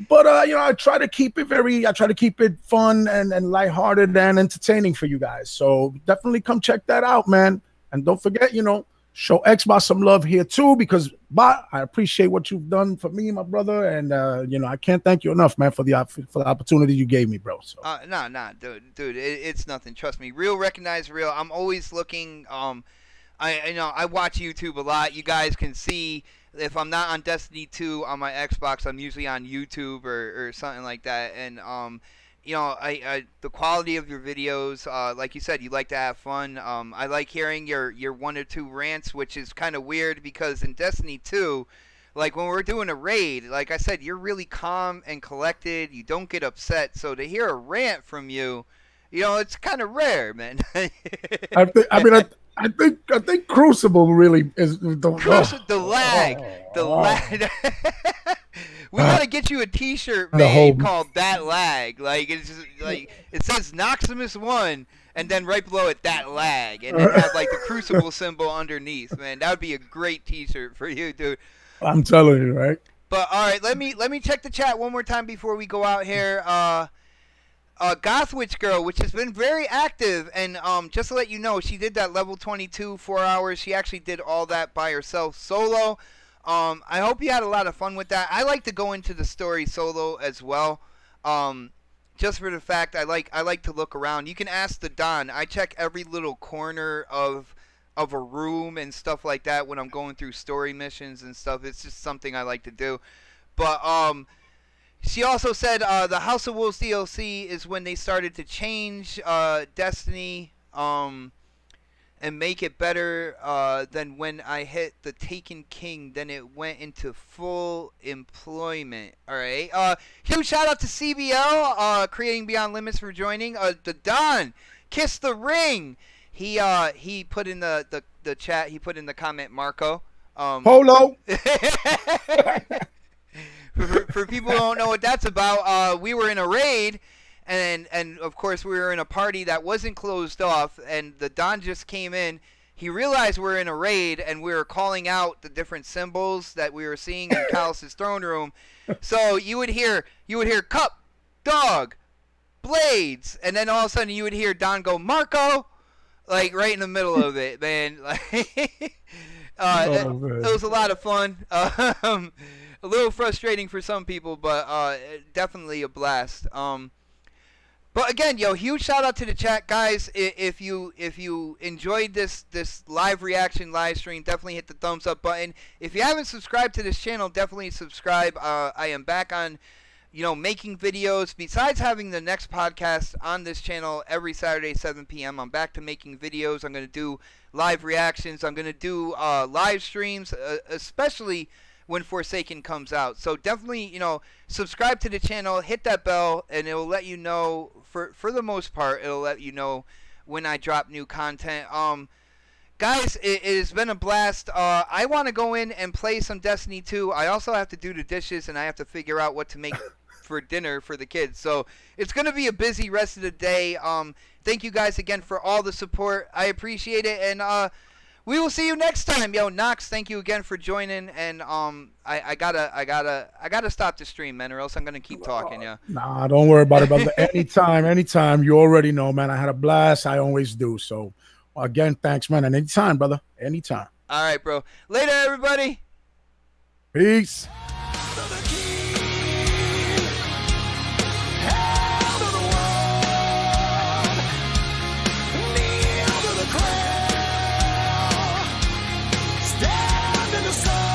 But you know, I try to keep it fun and lighthearted and entertaining for you guys. So definitely come check that out, man. And don't forget, you know, show Xbot some love here too, because Bot, I appreciate what you've done for me, my brother, and you know, I can't thank you enough, man, for the opportunity you gave me, bro. So nah, dude, it's nothing. Trust me, real recognize real. I'm always looking. I watch YouTube a lot. You guys can see. If I'm not on Destiny 2 on my Xbox, I'm usually on YouTube or something like that. And you know, the quality of your videos, like you said, you like to have fun. I like hearing your 1 or 2 rants, which is kind of weird because in Destiny 2, like when we're doing a raid, like I said, you're really calm and collected. You don't get upset. So to hear a rant from you, you know, it's kind of rare, man. I think Crucible really is the lag. We gotta get you a T-shirt made called "That Lag." Like it's just, like it says Noximus1, and then right below it "That Lag," and then have like the Crucible symbol underneath. Man, that would be a great T-shirt for you, dude. I'm telling you, right? But all right, let me check the chat one more time before we go out here. Gothwitch Girl, which has been very active, and just to let you know, she did that level 22 4 hours. She actually did all that by herself solo. I hope you had a lot of fun with that. I like to go into the story solo as well, just for the fact I like to look around. You can ask the Don. I check every little corner of a room and stuff like that when I'm going through story missions and stuff. It's just something I like to do. But she also said the House of Wolves DLC is when they started to change Destiny and make it better than when I hit the Taken King. Then it went into full employment. All right. Huge shout out to CBL, Creating Beyond Limits, for joining. The Don, Kiss the Ring. He put in the chat. He put in the comment, Marco. Polo. For people who don't know what that's about, we were in a raid, and of course we were in a party that wasn't closed off, and the Don just came in. He realized we're in a raid, and we were calling out the different symbols that we were seeing in Callus's throne room. So you would hear cup, dog, blades, and then all of a sudden you would hear Don go, Marco, like right in the middle of it, man. Like, It was a lot of fun. A little frustrating for some people, but definitely a blast. But again, huge shout out to the chat, guys. If you enjoyed this live reaction live stream, definitely hit the thumbs up button. If you haven't subscribed to this channel, definitely subscribe. I am back on, making videos. Besides having the next podcast on this channel every Saturday 7 p.m., I'm back to making videos. I'm going to do live reactions. I'm going to do live streams, especially when Forsaken comes out. So definitely, subscribe to the channel, hit that bell, and it will let you know, for the most part, it'll let you know when I drop new content. Guys, it has been a blast. I want to go in and play some Destiny 2. I also have to do the dishes, and I have to figure out what to make for dinner for the kids. So it's going to be a busy rest of the day. Thank you guys again for all the support. I appreciate it, and we will see you next time. Nox, thank you again for joining, and I gotta stop the stream, man, or else I'm gonna keep talking. Yeah. Nah, don't worry about it, brother. Anytime. You already know, man. I had a blast. I always do. So, again, thanks, man. And anytime, brother. Anytime. All right, bro. Later, everybody. Peace. The sun.